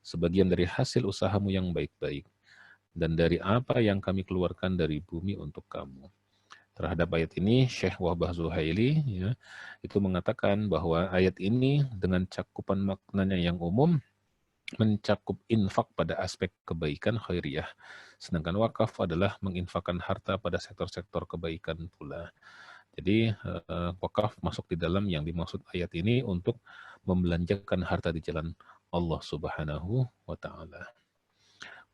sebagian dari hasil usahamu yang baik-baik. dan dari apa yang kami keluarkan dari bumi untuk kamu. Terhadap ayat ini, Syekh Wahbah Zuhaili ya, itu mengatakan bahwa ayat ini dengan cakupan maknanya yang umum mencakup infak pada aspek kebaikan khairiyah. Sedangkan wakaf adalah menginfakkan harta pada sektor-sektor kebaikan pula. Jadi wakaf masuk di dalam yang dimaksud ayat ini untuk membelanjakan harta di jalan Allah Subhanahu wa taala.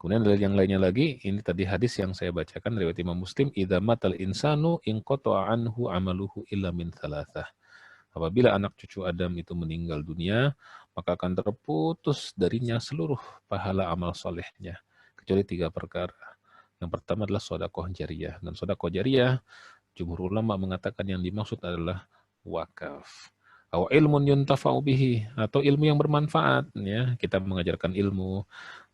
Kemudian dari yang lainnya lagi, ini tadi hadis yang saya bacakan riwayat Imam Muslim, idza matal insanu in qata'a anhu amaluhu illa min thalathah. Apabila anak cucu Adam itu meninggal dunia, maka akan terputus darinya seluruh pahala amal solehnya, kecuali 3 perkara. Yang pertama adalah sedekah jariyah. Dan sedekah jariyah, jumhur ulama mengatakan yang dimaksud adalah wakaf. Atau ilmun yuntafa'u bihi, atau ilmu yang bermanfaat. Ya, kita mengajarkan ilmu.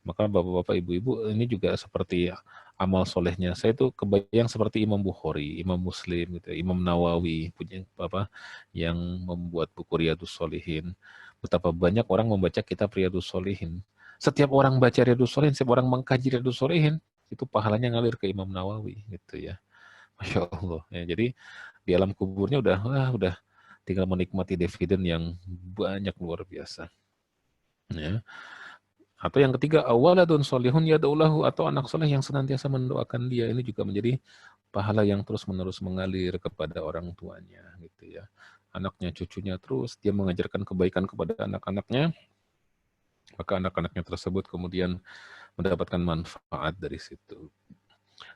Maka bapak-bapak, ibu-ibu, ini juga seperti amal solehnya. Saya tuh kebayang seperti Imam Bukhari, Imam Muslim, gitu, Imam Nawawi, punya apa yang membuat buku Riyadhus Shalihin. Betapa banyak orang membaca kitab Riyadhus Shalihin. Setiap orang baca Riyadhus Shalihin, setiap orang mengkaji Riyadhus Shalihin, itu pahalanya ngalir ke Imam Nawawi, gitu ya. Masya Allah. Ya, jadi di alam kuburnya udah tinggal menikmati dividen yang banyak luar biasa. Ya. Atau yang ketiga, awaladun solihun yad'ulahu, atau anak soleh yang senantiasa mendoakan dia. Ini juga menjadi pahala yang terus-menerus mengalir kepada orang tuanya, gitu ya. Anaknya, cucunya terus, dia mengajarkan kebaikan kepada anak-anaknya, maka anak-anaknya tersebut kemudian mendapatkan manfaat dari situ.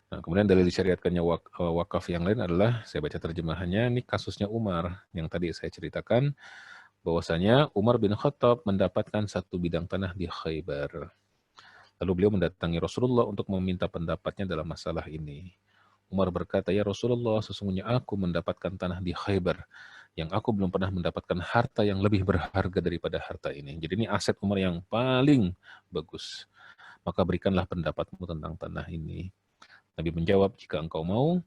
Nah, kemudian dalil disyariatkannya wakaf yang lain adalah, saya baca terjemahannya, ini kasusnya Umar, yang tadi saya ceritakan, bahwasanya Umar bin Khattab mendapatkan satu bidang tanah di Khaybar. Lalu beliau mendatangi Rasulullah untuk meminta pendapatnya dalam masalah ini. Umar berkata, ya Rasulullah, sesungguhnya aku mendapatkan tanah di Khaybar, yang aku belum pernah mendapatkan harta yang lebih berharga daripada harta ini. Jadi ini aset Umar yang paling bagus. Maka berikanlah pendapatmu tentang tanah ini. Nabi menjawab, jika engkau mau,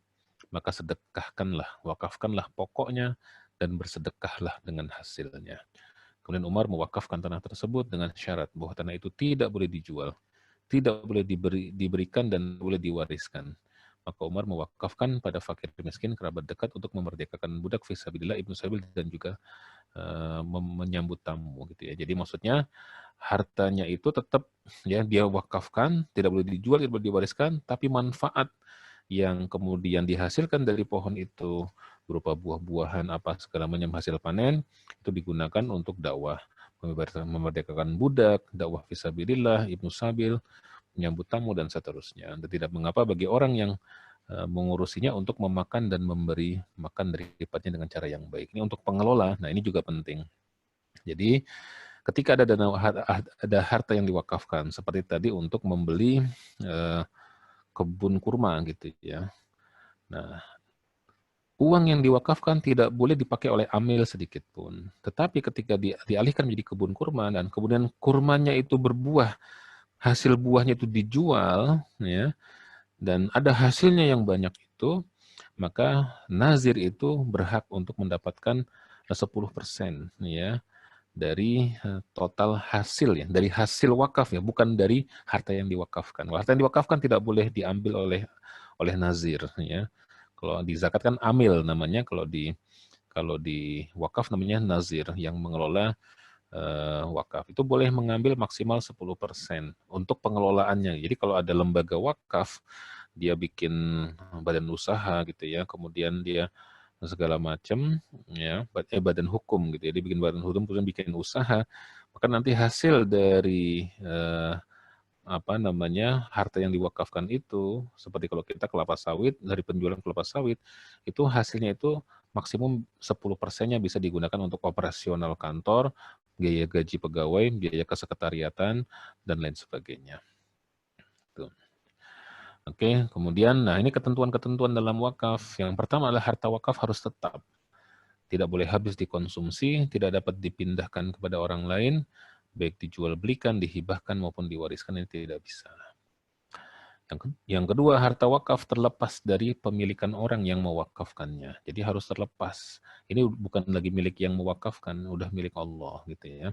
maka sedekahkanlah, wakafkanlah pokoknya, dan bersedekahlah dengan hasilnya. Kemudian Umar mewakafkan tanah tersebut dengan syarat bahwa tanah itu tidak boleh dijual, tidak boleh diberikan, dan boleh diwariskan. Maka Umar mewakafkan pada fakir miskin, kerabat dekat, untuk memerdekakan budak fisabilillah, ibnu sabil, dan juga menyambut tamu, gitu ya. Jadi maksudnya hartanya itu tetap ya dia wakafkan, tidak boleh dijual, tidak boleh diwariskan, tapi manfaat yang kemudian dihasilkan dari pohon itu berupa buah-buahan apa segala macam hasil panen itu digunakan untuk dakwah, memerdekakan budak, dakwah fisabilillah, ibnu sabil, menyambut tamu, dan seterusnya. Dan tidak mengapa bagi orang yang mengurusinya untuk memakan dan memberi makan daripatnya dengan cara yang baik. Ini untuk pengelola. Nah, ini juga penting. Jadi ketika ada harta yang diwakafkan seperti tadi untuk membeli kebun kurma gitu ya. Nah, uang yang diwakafkan tidak boleh dipakai oleh amil sedikit pun. Tetapi ketika dialihkan menjadi kebun kurma dan kemudian kurmanya itu berbuah, hasil buahnya itu dijual, ya, dan ada hasilnya yang banyak itu, maka nazir itu berhak untuk mendapatkan 10% ya dari total hasil ya, dari hasil wakaf ya, bukan dari harta yang diwakafkan. Harta yang diwakafkan tidak boleh diambil oleh nazir ya. Kalau di zakat kan amil namanya, kalau di wakaf namanya nazir yang mengelola wakaf. Itu boleh mengambil maksimal 10% untuk pengelolaannya. Jadi kalau ada lembaga wakaf, dia bikin badan usaha gitu ya, kemudian dia segala macam ya, badan hukum gitu ya, dia bikin badan hukum kemudian bikin usaha, maka nanti hasil dari harta yang diwakafkan itu, seperti kalau kita kelapa sawit, dari penjualan kelapa sawit itu hasilnya itu maksimum 10%-nya bisa digunakan untuk operasional kantor, biaya gaji pegawai, biaya kesekretariatan, dan lain sebagainya. Tuh. Oke, kemudian, nah ini ketentuan-ketentuan dalam wakaf. Yang pertama adalah harta wakaf harus tetap. Tidak boleh habis dikonsumsi, tidak dapat dipindahkan kepada orang lain, baik dijual belikan, dihibahkan, maupun diwariskan, ini tidak bisa. Yang kedua, harta wakaf terlepas dari pemilikan orang yang mewakafkannya. Jadi harus terlepas. Ini bukan lagi milik yang mewakafkan, udah milik Allah gitu ya.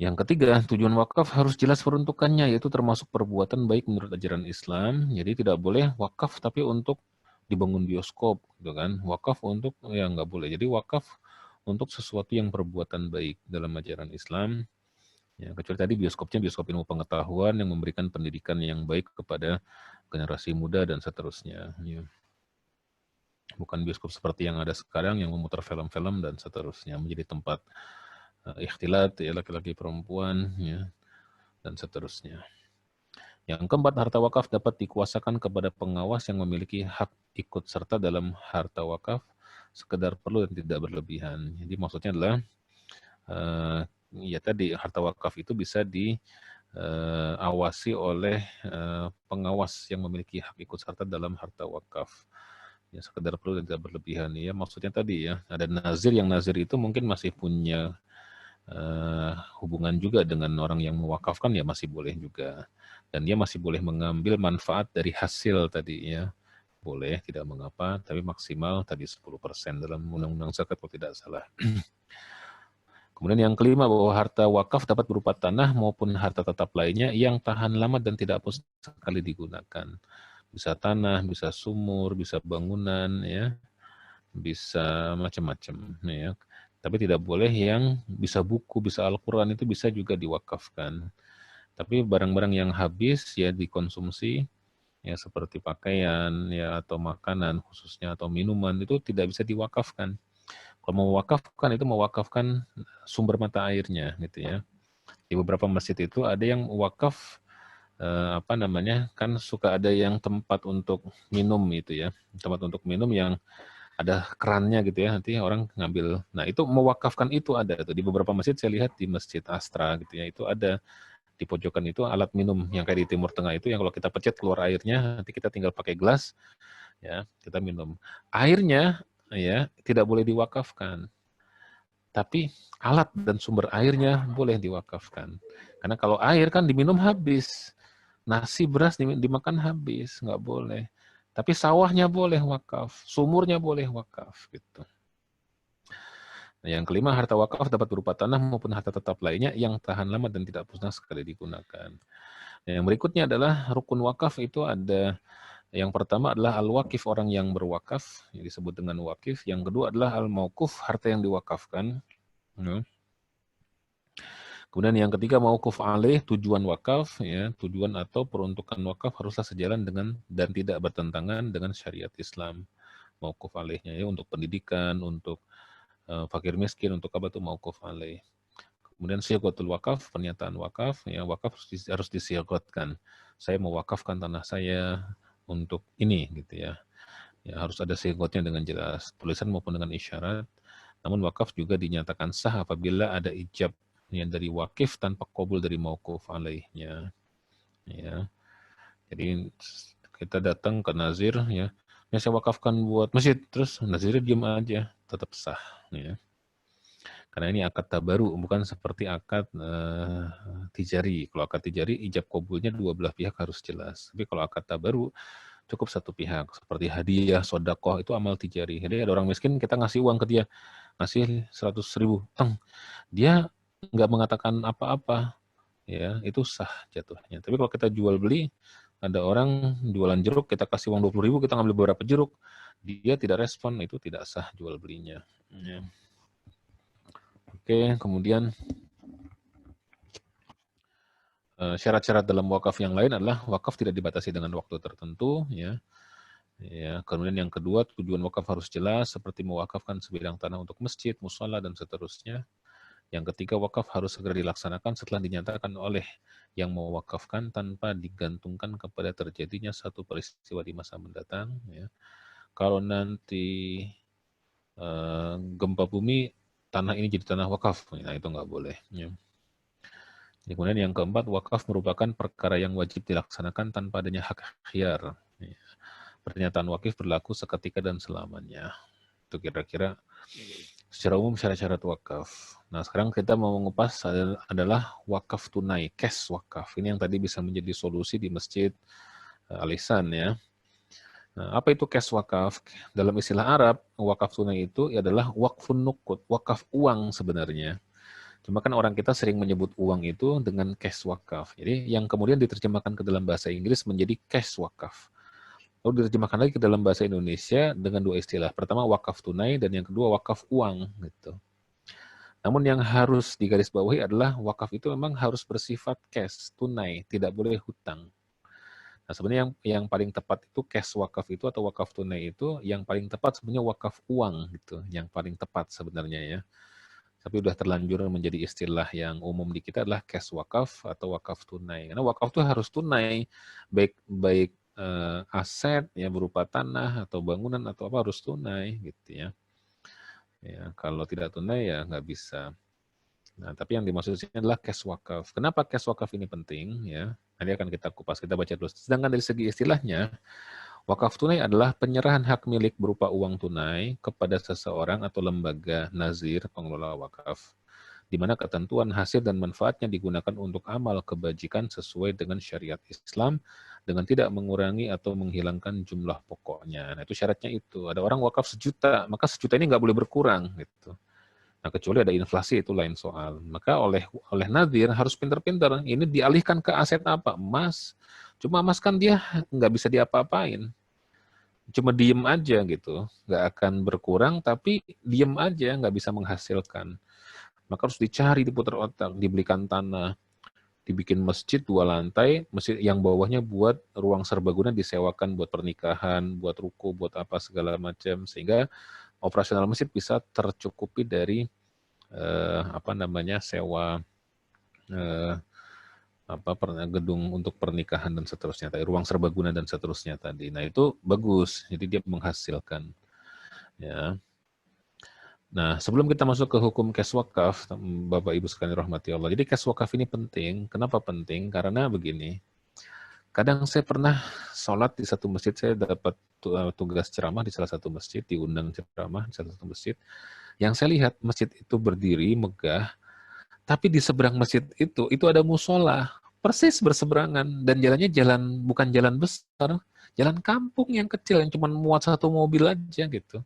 Yang ketiga, tujuan wakaf harus jelas peruntukannya, yaitu termasuk perbuatan baik menurut ajaran Islam. Jadi tidak boleh wakaf tapi untuk dibangun bioskop, gitu kan? Wakaf untuk ya nggak boleh. Jadi wakaf untuk sesuatu yang perbuatan baik dalam ajaran Islam. Ya, kecuali tadi bioskopnya bioskop ilmu pengetahuan yang memberikan pendidikan yang baik kepada generasi muda dan seterusnya. Ya. Bukan bioskop seperti yang ada sekarang yang memutar film-film dan seterusnya, menjadi tempat ikhtilat ya laki-laki perempuan ya dan seterusnya. Yang keempat, harta wakaf dapat dikuasakan kepada pengawas yang memiliki hak ikut serta dalam harta wakaf sekedar perlu dan tidak berlebihan. Jadi maksudnya adalah ya tadi harta wakaf itu bisa diawasi oleh pengawas yang memiliki hak ikut serta dalam harta wakaf. Ya sekedar perlu dan tidak berlebihan. Ya maksudnya tadi ya ada nazir, yang nazir itu mungkin masih punya hubungan juga dengan orang yang mewakafkan, ya masih boleh juga. Dan dia masih boleh mengambil manfaat dari hasil tadi ya. Boleh, tidak mengapa, tapi maksimal tadi 10% dalam undang-undang zakat kalau tidak salah. Kemudian yang kelima, bahwa harta wakaf dapat berupa tanah maupun harta tetap lainnya yang tahan lama dan tidak hapus sekali digunakan. Bisa tanah, bisa sumur, bisa bangunan, ya, bisa macam-macam. Ya. Tapi tidak boleh yang bisa buku, bisa Al-Quran, itu bisa juga diwakafkan. Tapi barang-barang yang habis ya dikonsumsi, ya seperti pakaian ya atau makanan khususnya atau minuman, itu tidak bisa diwakafkan. Kalau mau mewakafkan itu mewakafkan sumber mata airnya gitu ya. Di beberapa masjid itu ada yang wakaf apa namanya, kan suka ada yang tempat untuk minum itu ya, tempat untuk minum yang ada kerannya gitu ya, nanti orang ngambil. Nah itu mewakafkan itu ada tuh di beberapa masjid, saya lihat di Masjid Astra gitu ya, itu ada di pojokan itu alat minum yang kayak di Timur Tengah itu, yang kalau kita pencet keluar airnya, nanti kita tinggal pakai gelas ya kita minum. Airnya ya tidak boleh diwakafkan, tapi alat dan sumber airnya boleh diwakafkan. Karena kalau air kan diminum habis, nasi beras dimakan habis, nggak boleh. Tapi sawahnya boleh wakaf, sumurnya boleh wakaf gitu. Nah, yang kelima, harta wakaf dapat berupa tanah maupun harta tetap lainnya yang tahan lama dan tidak punah sekali digunakan. Nah, yang berikutnya adalah rukun wakaf. Itu ada, yang pertama adalah al-wakif, orang yang berwakaf, yang disebut dengan wakif. Yang kedua adalah al-mauquf, harta yang diwakafkan. Kemudian yang ketiga mauquf alaih, tujuan wakaf, ya, tujuan atau peruntukan wakaf haruslah sejalan dengan dan tidak bertentangan dengan syariat Islam. Mauquf alaihnya ya untuk pendidikan, untuk fakir miskin, untuk apa tuh mauquf alaih. Kemudian sighatul wakaf, pernyataan wakaf, ya wakaf harus disighatkan. Saya mewakafkan tanah saya untuk ini gitu ya. Ya harus ada sighatnya dengan jelas, tulisan maupun dengan isyarat. Namun wakaf juga dinyatakan sah apabila ada ijab ya, dari wakif tanpa qabul dari mauquf alaihnya. Ya. Jadi kita datang ke nazir ya, saya wakafkan buat masjid, terus nazirnya diam aja, tetap sah ya. Karena ini akad tabaru, bukan seperti akad tijari. Kalau akad tijari ijab qabulnya dua belah pihak harus jelas. Tapi kalau akad tabaru cukup satu pihak, seperti hadiah, sodakoh, itu amal tijari. Jadi ada orang miskin, kita ngasih uang ke dia, ngasih 100.000, dia nggak mengatakan apa-apa, ya itu sah jatuhnya. Tapi kalau kita jual beli, ada orang jualan jeruk, kita kasih uang 20.000, kita ngambil beberapa jeruk, dia tidak respon, itu tidak sah jual belinya. Ya. Oke, kemudian syarat-syarat dalam wakaf yang lain adalah wakaf tidak dibatasi dengan waktu tertentu, ya. Ya, kemudian yang kedua, tujuan wakaf harus jelas, seperti mewakafkan sebidang tanah untuk masjid, mushola, dan seterusnya. Yang ketiga, wakaf harus segera dilaksanakan setelah dinyatakan oleh yang mewakafkan tanpa digantungkan kepada terjadinya satu peristiwa di masa mendatang. Ya. Kalau nanti gempa bumi, tanah ini jadi tanah wakaf, nah itu nggak boleh. Ya. Kemudian yang keempat, wakaf merupakan perkara yang wajib dilaksanakan tanpa adanya hak khiyar. Ya. Pernyataan wakif berlaku seketika dan selamanya. Itu kira-kira secara umum syarat-syarat wakaf. Nah, sekarang kita mau mengupas adalah wakaf tunai, cash wakaf. Ini yang tadi bisa menjadi solusi di Masjid Al-Ihsan ya. Nah, apa itu cash wakaf? Dalam istilah Arab, wakaf tunai itu adalah wakfun nuqud, wakaf uang sebenarnya. Cuma kan orang kita sering menyebut uang itu dengan cash wakaf. Jadi yang kemudian diterjemahkan ke dalam bahasa Inggris menjadi cash wakaf. Lalu diterjemahkan lagi ke dalam bahasa Indonesia dengan dua istilah. Pertama wakaf tunai dan yang kedua wakaf uang gitu. Namun yang harus digarisbawahi adalah wakaf itu memang harus bersifat cash, tunai, tidak boleh hutang. Nah, sebenarnya yang paling tepat itu cash wakaf itu atau wakaf tunai itu yang paling tepat sebenarnya wakaf uang gitu, yang paling tepat sebenarnya ya. Tapi udah terlanjur menjadi istilah yang umum di kita adalah cash wakaf atau wakaf tunai. Karena wakaf itu harus tunai, baik aset ya berupa tanah atau bangunan atau apa harus tunai gitu ya. Ya, kalau tidak tunai ya nggak bisa. Nah, tapi yang dimaksud di sini adalah cash wakaf. Kenapa cash wakaf ini penting? Ya, nanti akan kita kupas, kita baca dulu. Sedangkan dari segi istilahnya, wakaf tunai adalah penyerahan hak milik berupa uang tunai kepada seseorang atau lembaga nazir pengelola wakaf, di mana ketentuan hasil dan manfaatnya digunakan untuk amal kebajikan sesuai dengan syariat Islam dengan tidak mengurangi atau menghilangkan jumlah pokoknya. Nah, itu syaratnya itu. Ada orang wakaf 1 juta, maka 1 juta ini nggak boleh berkurang gitu. Nah, kecuali ada inflasi itu lain soal. Maka oleh nazir harus pintar-pintar. Ini dialihkan ke aset apa? Emas. Cuma emas kan dia nggak bisa diapa-apain. Cuma diem aja gitu. Nggak akan berkurang, tapi diem aja, nggak bisa menghasilkan. Maka harus dicari, diputar otak, dibelikan tanah, dibikin masjid 2 lantai, masjid yang bawahnya buat ruang serbaguna disewakan buat pernikahan, buat ruko, buat apa segala macam, sehingga operasional masjid bisa tercukupi dari sewa gedung untuk pernikahan dan seterusnya, ruang serbaguna dan seterusnya tadi. Nah itu bagus, jadi dia menghasilkan. Ya. Nah sebelum kita masuk ke hukum cash wakaf, Bapak Ibu sekalian rahmati Allah. Jadi cash wakaf ini penting. Kenapa penting? Karena begini. Kadang saya pernah sholat di satu masjid, saya dapat tugas ceramah di salah satu masjid, diundang ceramah di salah satu masjid. Yang saya lihat masjid itu berdiri megah, tapi di seberang masjid itu ada musola, persis berseberangan, dan jalannya bukan jalan besar, jalan kampung yang kecil yang cuma muat 1 mobil aja gitu.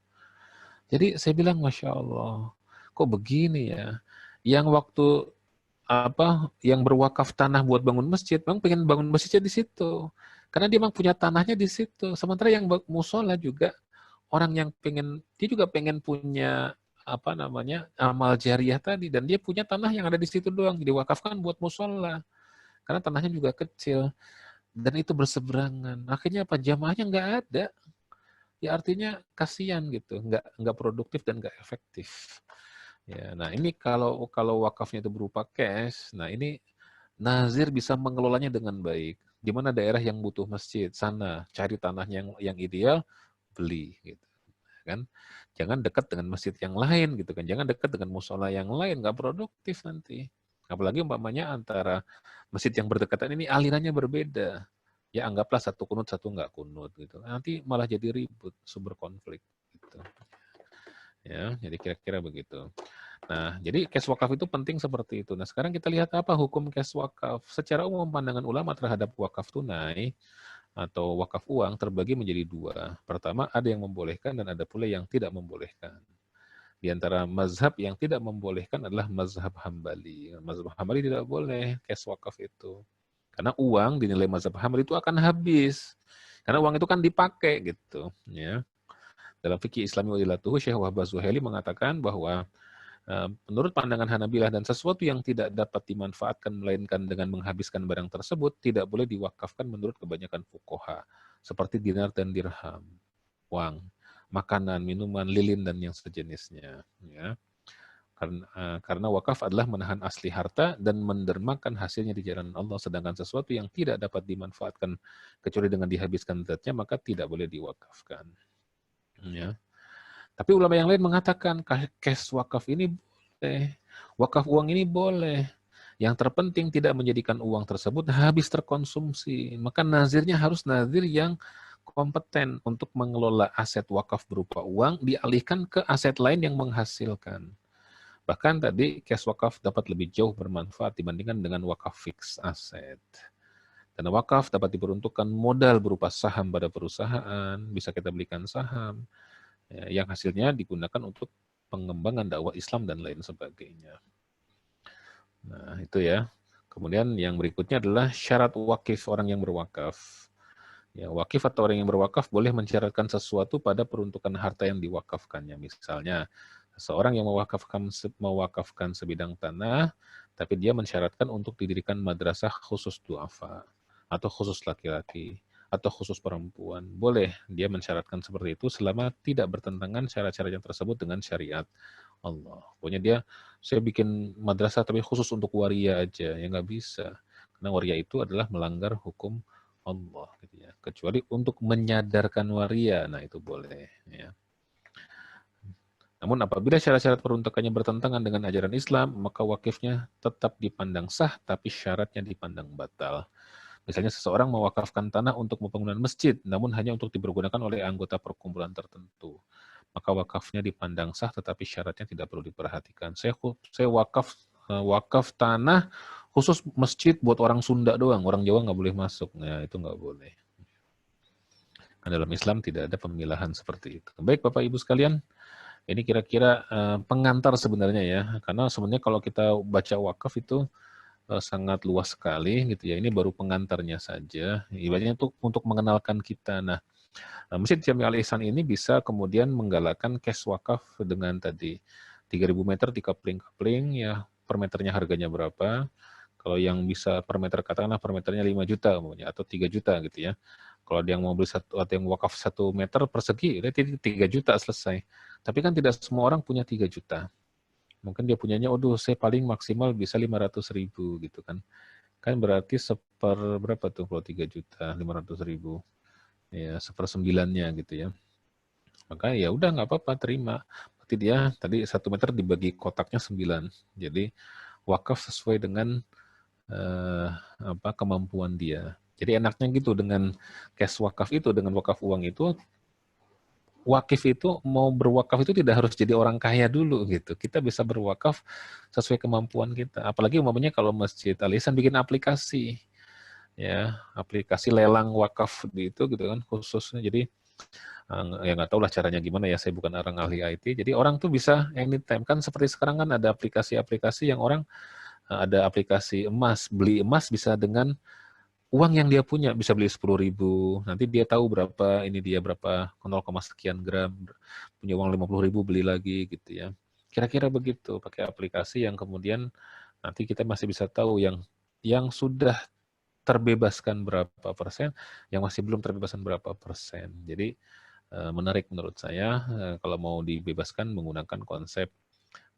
Jadi saya bilang Masya Allah, kok begini ya? Yang waktu yang berwakaf tanah buat bangun masjid, memang pengen bangun masjidnya di situ. Karena dia memang punya tanahnya di situ. Sementara yang musola juga orang yang dia juga pengen punya amal jariah tadi, dan dia punya tanah yang ada di situ doang, diwakafkan buat musola. Karena tanahnya juga kecil dan itu berseberangan. Akhirnya apa? Jamaahnya nggak ada. Ya artinya kasihan gitu, nggak produktif dan nggak efektif. Ya, nah ini kalau wakafnya itu berupa cash, nah ini nazir bisa mengelolanya dengan baik. Di mana daerah yang butuh masjid, sana cari tanahnya yang ideal, beli gitu kan. Jangan dekat dengan masjid yang lain gitu kan. Jangan dekat dengan musola yang lain, nggak produktif nanti. Apalagi umpamanya antara masjid yang berdekatan ini alirannya berbeda. Ya anggaplah satu kunut, satu nggak kunut gitu. Nanti malah jadi ribut, sumber konflik gitu. Ya, jadi kira-kira begitu. Nah, jadi cash wakaf itu penting seperti itu. Nah, sekarang kita lihat apa hukum cash wakaf. Secara umum pandangan ulama terhadap wakaf tunai atau wakaf uang terbagi menjadi 2. Pertama, ada yang membolehkan dan ada pula yang tidak membolehkan. Di antara mazhab yang tidak membolehkan adalah mazhab Hambali. Mazhab Hambali tidak boleh cash wakaf itu. Karena uang dinilai mazhab Hambali itu akan habis. Karena uang itu kan dipakai gitu. Ya. Dalam fikih Islami Wadilatuhu, Syekh Wahbah Zuhaili mengatakan bahwa menurut pandangan Hanabilah dan sesuatu yang tidak dapat dimanfaatkan melainkan dengan menghabiskan barang tersebut tidak boleh diwakafkan menurut kebanyakan fuqaha seperti dinar dan dirham, uang, makanan, minuman, lilin dan yang sejenisnya. Ya. Karena wakaf adalah menahan asli harta dan mendermakan hasilnya di jalan Allah, sedangkan sesuatu yang tidak dapat dimanfaatkan kecuali dengan dihabiskan zatnya maka tidak boleh diwakafkan. Ya. Tapi ulama yang lain mengatakan cash wakaf ini boleh, wakaf uang ini boleh. Yang terpenting tidak menjadikan uang tersebut habis terkonsumsi. Maka nazirnya harus nazir yang kompeten untuk mengelola aset wakaf berupa uang dialihkan ke aset lain yang menghasilkan. Bahkan tadi cash wakaf dapat lebih jauh bermanfaat dibandingkan dengan wakaf fix aset. Dana wakaf dapat diperuntukkan modal berupa saham pada perusahaan, bisa kita belikan saham, yang hasilnya digunakan untuk pengembangan dakwah Islam dan lain sebagainya. Nah, itu ya. Kemudian yang berikutnya adalah syarat wakif orang yang berwakaf. Ya, wakif atau orang yang berwakaf boleh mensyaratkan sesuatu pada peruntukan harta yang diwakafkannya. Misalnya, seseorang yang mewakafkan sebidang tanah, tapi dia mensyaratkan untuk didirikan madrasah khusus duafa, atau khusus laki-laki, atau khusus perempuan. Boleh dia mensyaratkan seperti itu selama tidak bertentangan syarat-syarat yang tersebut dengan syariat Allah. Pokoknya dia, saya bikin madrasah tapi khusus untuk waria aja, ya nggak bisa. Karena waria itu adalah melanggar hukum Allah gitu ya. Kecuali untuk menyadarkan waria, nah itu boleh ya. Namun apabila syarat-syarat peruntukannya bertentangan dengan ajaran Islam, maka wakifnya tetap dipandang sah tapi syaratnya dipandang batal. Misalnya seseorang mewakafkan tanah untuk pembangunan masjid, namun hanya untuk dipergunakan oleh anggota perkumpulan tertentu. Maka wakafnya dipandang sah tetapi syaratnya tidak perlu diperhatikan. Saya wakaf tanah khusus masjid buat orang Sunda doang, orang Jawa nggak boleh masuk. Nah, itu nggak boleh. Nah, dalam Islam tidak ada pemilahan seperti itu. Baik Bapak Ibu sekalian, ini kira-kira pengantar sebenarnya ya. Karena sebenarnya kalau kita baca wakaf itu sangat luas sekali gitu ya. Ini baru pengantarnya saja. Ibaratnya untuk mengenalkan kita. Nah, Masjid Jami Al Ihsan ini bisa kemudian menggalakkan cash wakaf dengan tadi 3.000 meter di kapling-kapling ya, per meternya harganya berapa. Kalau yang bisa per meter, katakanlah per meternya 5 juta umumnya, atau 3 juta gitu ya. Kalau ada yang mau beli satu, atau yang wakaf 1 meter persegi, itu 3 juta selesai. Tapi kan tidak semua orang punya 3 juta. Mungkin dia punyanya, saya paling maksimal bisa 500.000 gitu kan. Kan berarti berapa tuh kalau 3 juta, 500.000. Ya, 1/9-nya gitu ya. Maka ya udah nggak apa-apa, terima. Berarti dia tadi 1 meter dibagi kotaknya 9. Jadi wakaf sesuai dengan kemampuan dia. Jadi enaknya gitu dengan cash wakaf itu, dengan wakaf uang itu, wakif itu mau berwakaf itu tidak harus jadi orang kaya dulu gitu. Kita bisa berwakaf sesuai kemampuan kita. Apalagi umpamanya kalau Masjid Al Ihsan bikin aplikasi, ya aplikasi lelang wakaf di itu gitu kan khususnya. Jadi ya nggak tahu lah caranya gimana ya, saya bukan orang ahli IT. Jadi orang tuh bisa anytime kan, seperti sekarang kan ada aplikasi-aplikasi yang orang ada aplikasi emas, beli emas bisa dengan uang yang dia punya, bisa beli 10.000, nanti dia tahu berapa, ini dia berapa, 0, sekian gram, punya uang 50.000 beli lagi gitu ya. Kira-kira begitu, pakai aplikasi yang kemudian nanti kita masih bisa tahu yang sudah terbebaskan berapa persen, yang masih belum terbebaskan berapa persen. Jadi menarik menurut saya kalau mau dibebaskan menggunakan konsep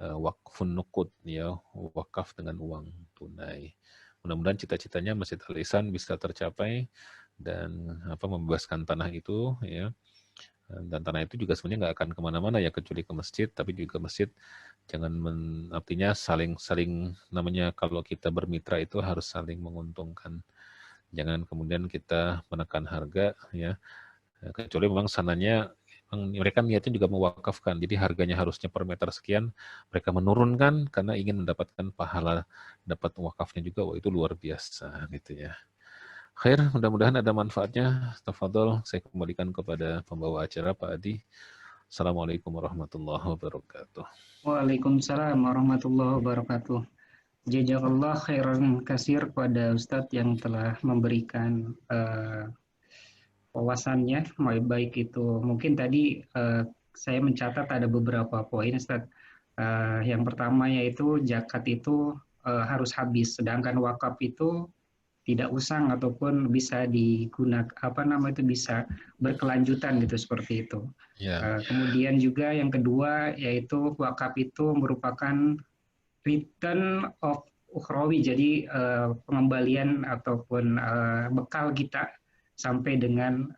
wakfun nuqud ya, wakaf dengan uang tunai. Mudah-mudahan cita-citanya Masjid Al Ihsan bisa tercapai dan membebaskan tanah itu ya. Dan tanah itu juga sebenarnya nggak akan kemana-mana ya kecuali ke masjid, tapi juga masjid jangan artinya saling namanya kalau kita bermitra itu harus saling menguntungkan. Jangan kemudian kita menekan harga ya, kecuali memang sananya mereka niatnya juga mewakafkan, jadi harganya harusnya per meter sekian, mereka menurunkan karena ingin mendapatkan pahala, dapat wakafnya juga, wah itu luar biasa gitu ya. Khair, mudah-mudahan ada manfaatnya. Tafadhol, saya kembalikan kepada pembawa acara Pak Adi. Assalamualaikum warahmatullahi wabarakatuh. Waalaikumsalam warahmatullahi wabarakatuh. Jazakallah khairan kasir kepada Ustadz yang telah memberikan wawasannya, baik itu mungkin tadi saya mencatat ada beberapa poin Ustadz. Yang pertama yaitu zakat itu harus habis, sedangkan wakaf itu tidak usang ataupun bisa digunakan bisa berkelanjutan gitu seperti itu. Ya. Kemudian juga yang kedua yaitu wakaf itu merupakan return of ukhrawi, jadi pengembalian ataupun bekal kita sampai dengan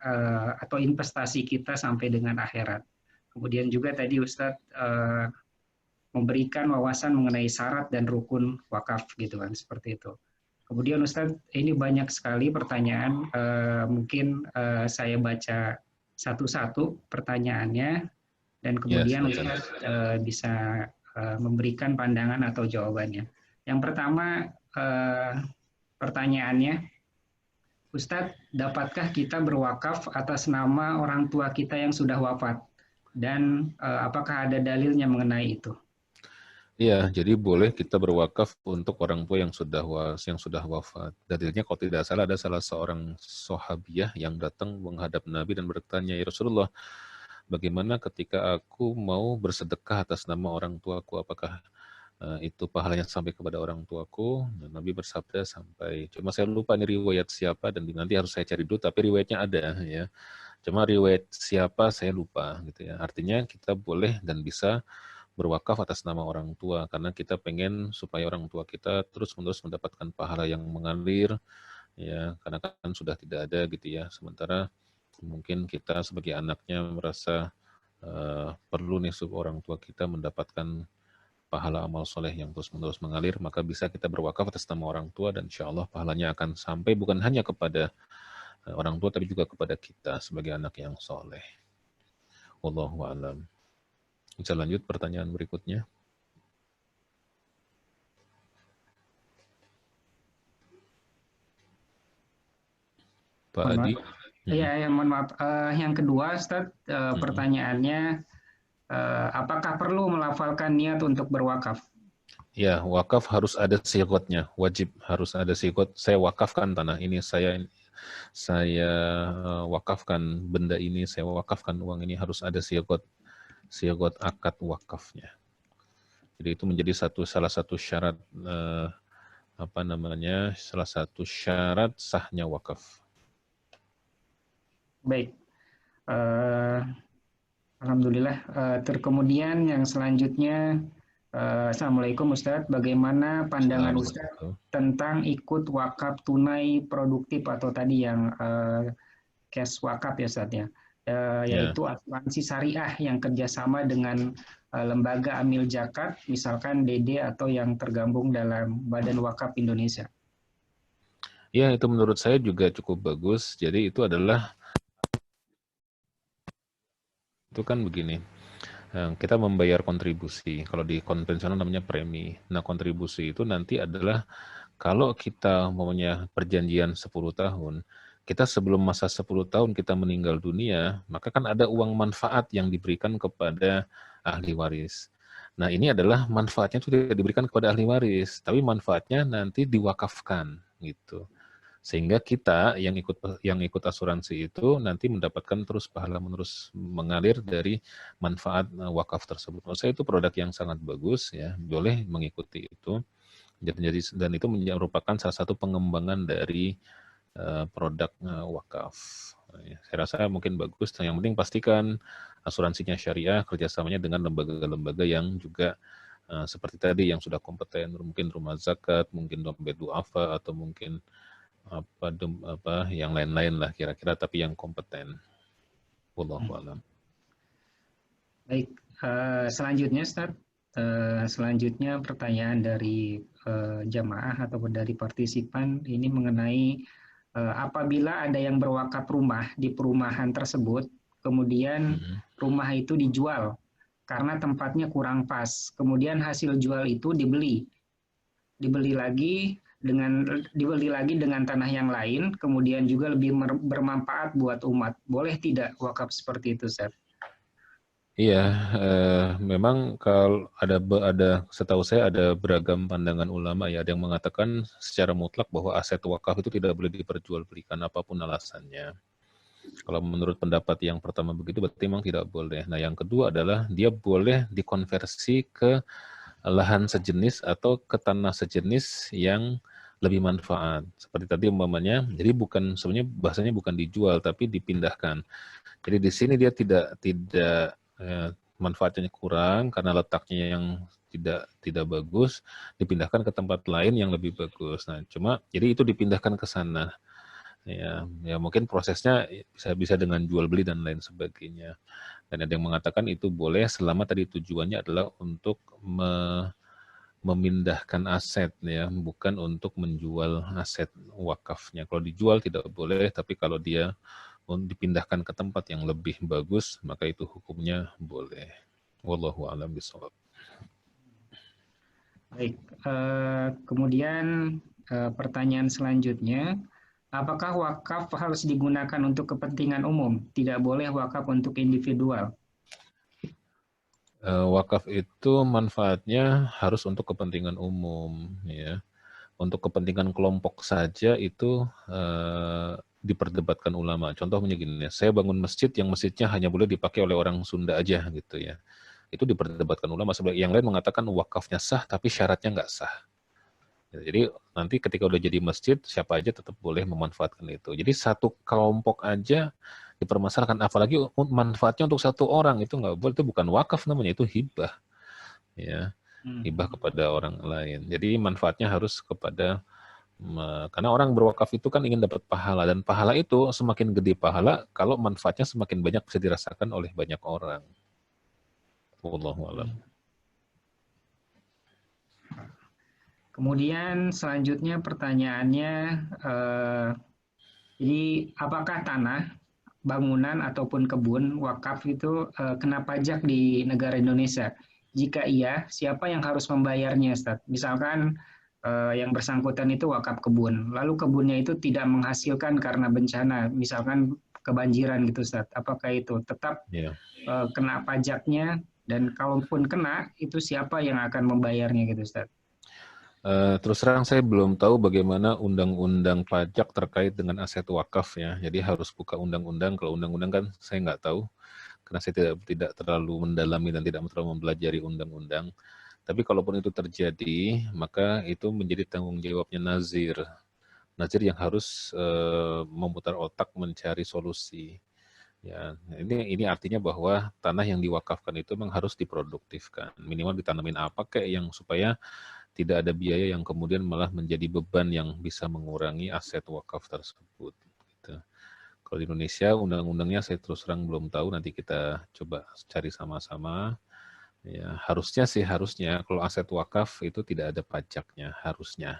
atau investasi kita sampai dengan akhirat. Kemudian juga tadi Ustadz memberikan wawasan mengenai syarat dan rukun wakaf gitu kan, seperti itu. Kemudian Ustadz, ini banyak sekali pertanyaan, mungkin saya baca satu-satu pertanyaannya, dan kemudian Ustadz bisa memberikan pandangan atau jawabannya. Yang pertama, pertanyaannya, Ustadz, dapatkah kita berwakaf atas nama orang tua kita yang sudah wafat? Dan apakah ada dalilnya mengenai itu? Iya, jadi boleh kita berwakaf untuk orang tua yang sudah wafat. Dalilnya kalau tidak salah ada salah seorang sahabiah yang datang menghadap Nabi dan bertanya, "Ya Rasulullah, bagaimana ketika aku mau bersedekah atas nama orang tuaku? Apakah itu pahalanya sampai kepada orang tuaku?" Dan Nabi bersabda sampai, cuma saya lupa nih riwayat siapa dan nanti harus saya cari dulu, tapi riwayatnya ada ya. Cuma riwayat siapa saya lupa gitu ya. Artinya kita boleh dan bisa berwakaf atas nama orang tua karena kita pengen supaya orang tua kita terus-menerus mendapatkan pahala yang mengalir ya, karena kan sudah tidak ada gitu ya. Sementara mungkin kita sebagai anaknya merasa perlu nih orang tua kita mendapatkan pahala amal soleh yang terus-menerus mengalir, maka bisa kita berwakaf atas nama orang tua dan insya Allah pahalanya akan sampai bukan hanya kepada orang tua tapi juga kepada kita sebagai anak yang soleh. Wallahu a'lam. Bisa lanjut pertanyaan berikutnya. Pak Adi. Iya, mohon maaf. Yang kedua, Ustaz, pertanyaannya, apakah perlu melafalkan niat untuk berwakaf? Ya, wakaf harus ada sigotnya, wajib harus ada sigot. Saya wakafkan tanah ini, saya wakafkan benda ini, saya wakafkan uang ini, harus ada sigot akad wakafnya. Jadi itu menjadi salah satu syarat salah satu syarat sahnya wakaf. Baik, alhamdulillah. Kemudian yang selanjutnya, Assalamualaikum Ustadz, bagaimana pandangan Ustadz tentang ikut wakaf tunai produktif atau tadi yang cash wakaf ya Ustadz ya, yaitu asuransi syariah yang kerjasama dengan lembaga amil zakat, misalkan DD atau yang tergabung dalam Badan Wakaf Indonesia. Ya, itu menurut saya juga cukup bagus. Jadi itu kan begini. Kita membayar kontribusi. Kalau di konvensional namanya premi. Nah, kontribusi itu nanti adalah kalau kita mempunyai perjanjian 10 tahun, kita sebelum masa 10 tahun kita meninggal dunia, maka kan ada uang manfaat yang diberikan kepada ahli waris. Nah, ini adalah manfaatnya itu tidak diberikan kepada ahli waris, tapi manfaatnya nanti diwakafkan gitu. Sehingga kita yang ikut asuransi itu nanti mendapatkan terus pahala menerus mengalir dari manfaat wakaf tersebut. Menurut saya itu produk yang sangat bagus ya, boleh mengikuti itu. Dan itu merupakan salah satu pengembangan dari produk wakaf. Saya rasa mungkin bagus. Yang penting pastikan asuransinya syariah, kerjasamanya dengan lembaga-lembaga yang juga seperti tadi yang sudah kompeten, mungkin rumah zakat, mungkin dompet duafa, atau mungkin yang lain-lain lah kira-kira, tapi yang kompeten. Wallahu a'lam. Baik, selanjutnya Ustaz, selanjutnya pertanyaan dari jamaah atau dari partisipan ini mengenai apabila ada yang berwakaf rumah di perumahan tersebut, kemudian rumah itu dijual karena tempatnya kurang pas, kemudian hasil jual itu dibeli lagi dengan tanah yang lain, kemudian juga lebih bermanfaat buat umat. Boleh tidak wakaf seperti itu, Ustaz? Iya, memang kalau ada setahu saya ada beragam pandangan ulama ya. Ada yang mengatakan secara mutlak bahwa aset wakaf itu tidak boleh diperjualbelikan apapun alasannya. Kalau menurut pendapat yang pertama begitu, berarti memang tidak boleh. Nah, yang kedua adalah dia boleh dikonversi ke lahan sejenis atau ke tanah sejenis yang lebih manfaat. Seperti tadi umpamanya, jadi sebenarnya bahasanya bukan dijual tapi dipindahkan. Jadi di sini dia tidak manfaatnya kurang karena letaknya yang tidak bagus, dipindahkan ke tempat lain yang lebih bagus. Nah, cuma jadi itu dipindahkan ke sana. Ya mungkin prosesnya bisa dengan jual beli dan lain sebagainya. Dan ada yang mengatakan itu boleh selama tadi tujuannya adalah untuk memindahkan aset ya, bukan untuk menjual aset wakafnya. Kalau dijual tidak boleh, tapi kalau dia dipindahkan ke tempat yang lebih bagus, maka itu hukumnya boleh. Wallahu a'lam bishawab. Baik, kemudian pertanyaan selanjutnya, apakah wakaf harus digunakan untuk kepentingan umum? Tidak boleh wakaf untuk individual? Wakaf itu manfaatnya harus untuk kepentingan umum, ya. Untuk kepentingan kelompok saja itu diperdebatkan ulama. Contohnya gini, saya bangun masjid yang masjidnya hanya boleh dipakai oleh orang Sunda aja gitu ya. Itu diperdebatkan ulama. Yang lain mengatakan wakafnya sah, tapi syaratnya nggak sah. Jadi nanti ketika udah jadi masjid, siapa aja tetap boleh memanfaatkan itu. Jadi satu kelompok aja dipermasalahkan, apalagi manfaatnya untuk satu orang itu nggak boleh. Itu bukan wakaf namanya, itu hibah, ya, hibah kepada orang lain. Jadi manfaatnya harus kepada, karena orang berwakaf itu kan ingin dapat pahala, dan pahala itu semakin gede pahala kalau manfaatnya semakin banyak bisa dirasakan oleh banyak orang. Wallahu a'lam. Kemudian selanjutnya pertanyaannya, jadi apakah tanah, bangunan ataupun kebun wakaf itu kena pajak di negara Indonesia? Jika iya, siapa yang harus membayarnya, Ustaz? Misalkan yang bersangkutan itu wakaf kebun, lalu kebunnya itu tidak menghasilkan karena bencana, misalkan kebanjiran gitu, Ustaz. Apakah itu tetap Ya. kena pajaknya? Dan kalaupun kena, itu siapa yang akan membayarnya gitu, Ustaz? Terus terang saya belum tahu bagaimana undang-undang pajak terkait dengan aset wakaf ya. Jadi harus buka undang-undang. Kalau undang-undang kan saya nggak tahu karena saya tidak terlalu mendalami dan tidak terlalu mempelajari undang-undang. Tapi kalaupun itu terjadi, maka itu menjadi tanggung jawabnya nazir. Nazir yang harus memutar otak mencari solusi. Ya, ini artinya bahwa tanah yang diwakafkan itu memang harus diproduktifkan. Minimal ditanamin apa kayak yang supaya tidak ada biaya yang kemudian malah menjadi beban yang bisa mengurangi aset wakaf tersebut. Gitu. Kalau di Indonesia undang-undangnya saya terus terang belum tahu, nanti kita coba cari sama-sama. Ya, harusnya kalau aset wakaf itu tidak ada pajaknya, harusnya.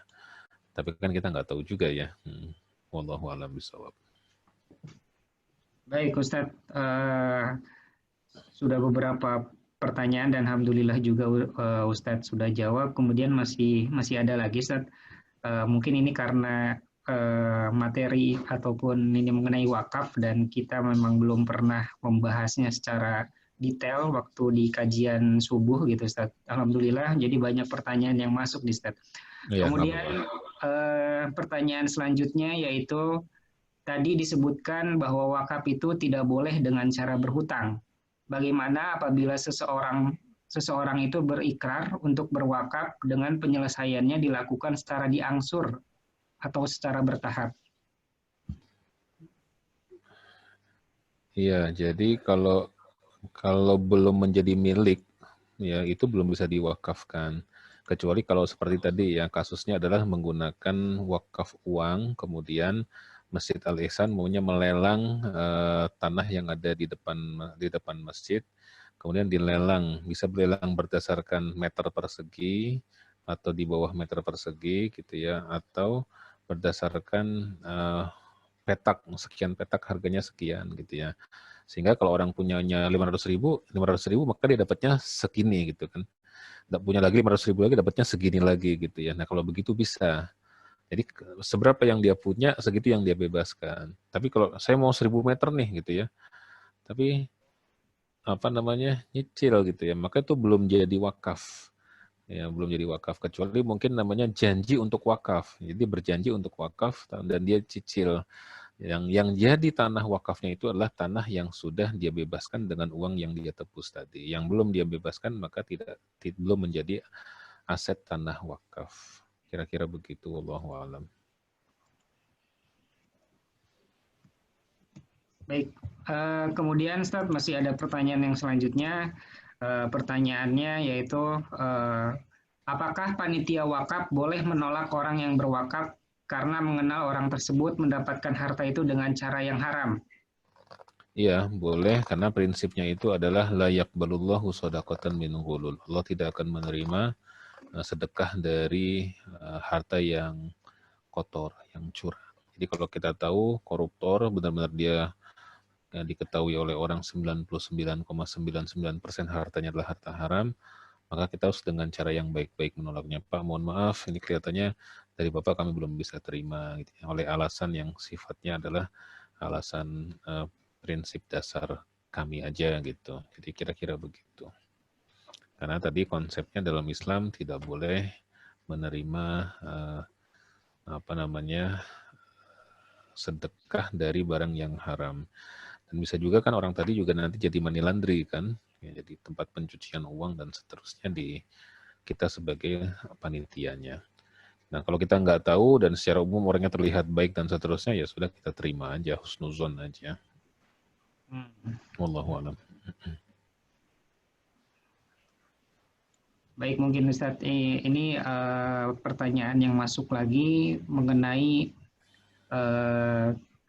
Tapi kan kita nggak tahu juga ya. Wallahu a'lam bishawab. Baik, Ustadz. Sudah beberapa pertanyaan dan alhamdulillah juga Ustadz sudah jawab. Kemudian masih ada lagi, Ustadz. Mungkin ini karena materi ataupun ini mengenai wakaf dan kita memang belum pernah membahasnya secara detail waktu di kajian subuh gitu, Ustadz. Alhamdulillah, jadi banyak pertanyaan yang masuk di Ustadz. Ya, Kemudian pertanyaan selanjutnya yaitu tadi disebutkan bahwa wakaf itu tidak boleh dengan cara berhutang. Bagaimana apabila seseorang itu berikrar untuk berwakaf dengan penyelesaiannya dilakukan secara diangsur atau secara bertahap? Iya, jadi kalau belum menjadi milik, ya itu belum bisa diwakafkan. Kecuali kalau seperti tadi ya, kasusnya adalah menggunakan wakaf uang, kemudian Masjid Al-Ihsan maunya melelang tanah yang ada di depan masjid, kemudian dilelang, bisa dilelang berdasarkan meter persegi atau di bawah meter persegi gitu ya, atau berdasarkan petak, sekian petak harganya sekian gitu ya. Sehingga kalau orang punyanya 500.000 maka dia dapatnya segini gitu kan. Nggak punya lagi 500.000 lagi dapatnya segini lagi gitu ya. Nah kalau begitu bisa. Jadi seberapa yang dia punya, segitu yang dia bebaskan. Tapi kalau saya mau 1.000 meter nih gitu ya, tapi nyicil gitu ya, maka itu belum jadi wakaf. Ya, belum jadi wakaf, kecuali mungkin namanya janji untuk wakaf. Jadi berjanji untuk wakaf dan dia cicil. Yang jadi tanah wakafnya itu adalah tanah yang sudah dia bebaskan dengan uang yang dia tebus tadi. Yang belum dia bebaskan maka belum menjadi aset tanah wakaf. Kira-kira begitu, wallahu a'lam. Baik, kemudian Ustaz masih ada pertanyaan yang selanjutnya. Pertanyaannya yaitu apakah panitia wakaf boleh menolak orang yang berwakaf karena mengenal orang tersebut mendapatkan harta itu dengan cara yang haram? Iya, boleh, karena prinsipnya itu adalah la yaqbalullahu shadaqatan min ghulul. Allah tidak akan menerima sedekah dari harta yang kotor, yang curang. Jadi kalau kita tahu koruptor benar-benar dia diketahui oleh orang 99,99% hartanya adalah harta haram, maka kita harus dengan cara yang baik-baik menolaknya. Pak, mohon maaf, ini kelihatannya dari Bapak kami belum bisa terima, gitu ya, oleh alasan yang sifatnya adalah alasan prinsip dasar kami aja gitu. Jadi kira-kira begitu. Karena tadi konsepnya dalam Islam tidak boleh menerima sedekah dari barang yang haram. Dan bisa juga kan orang tadi juga nanti jadi money laundry kan, ya, jadi tempat pencucian uang dan seterusnya di kita sebagai panitianya. Nah kalau kita nggak tahu dan secara umum orangnya terlihat baik dan seterusnya, ya sudah kita terima aja, husnuzon aja. Wallahu a'lam. Baik, mungkin Ustadz, ini pertanyaan yang masuk lagi mengenai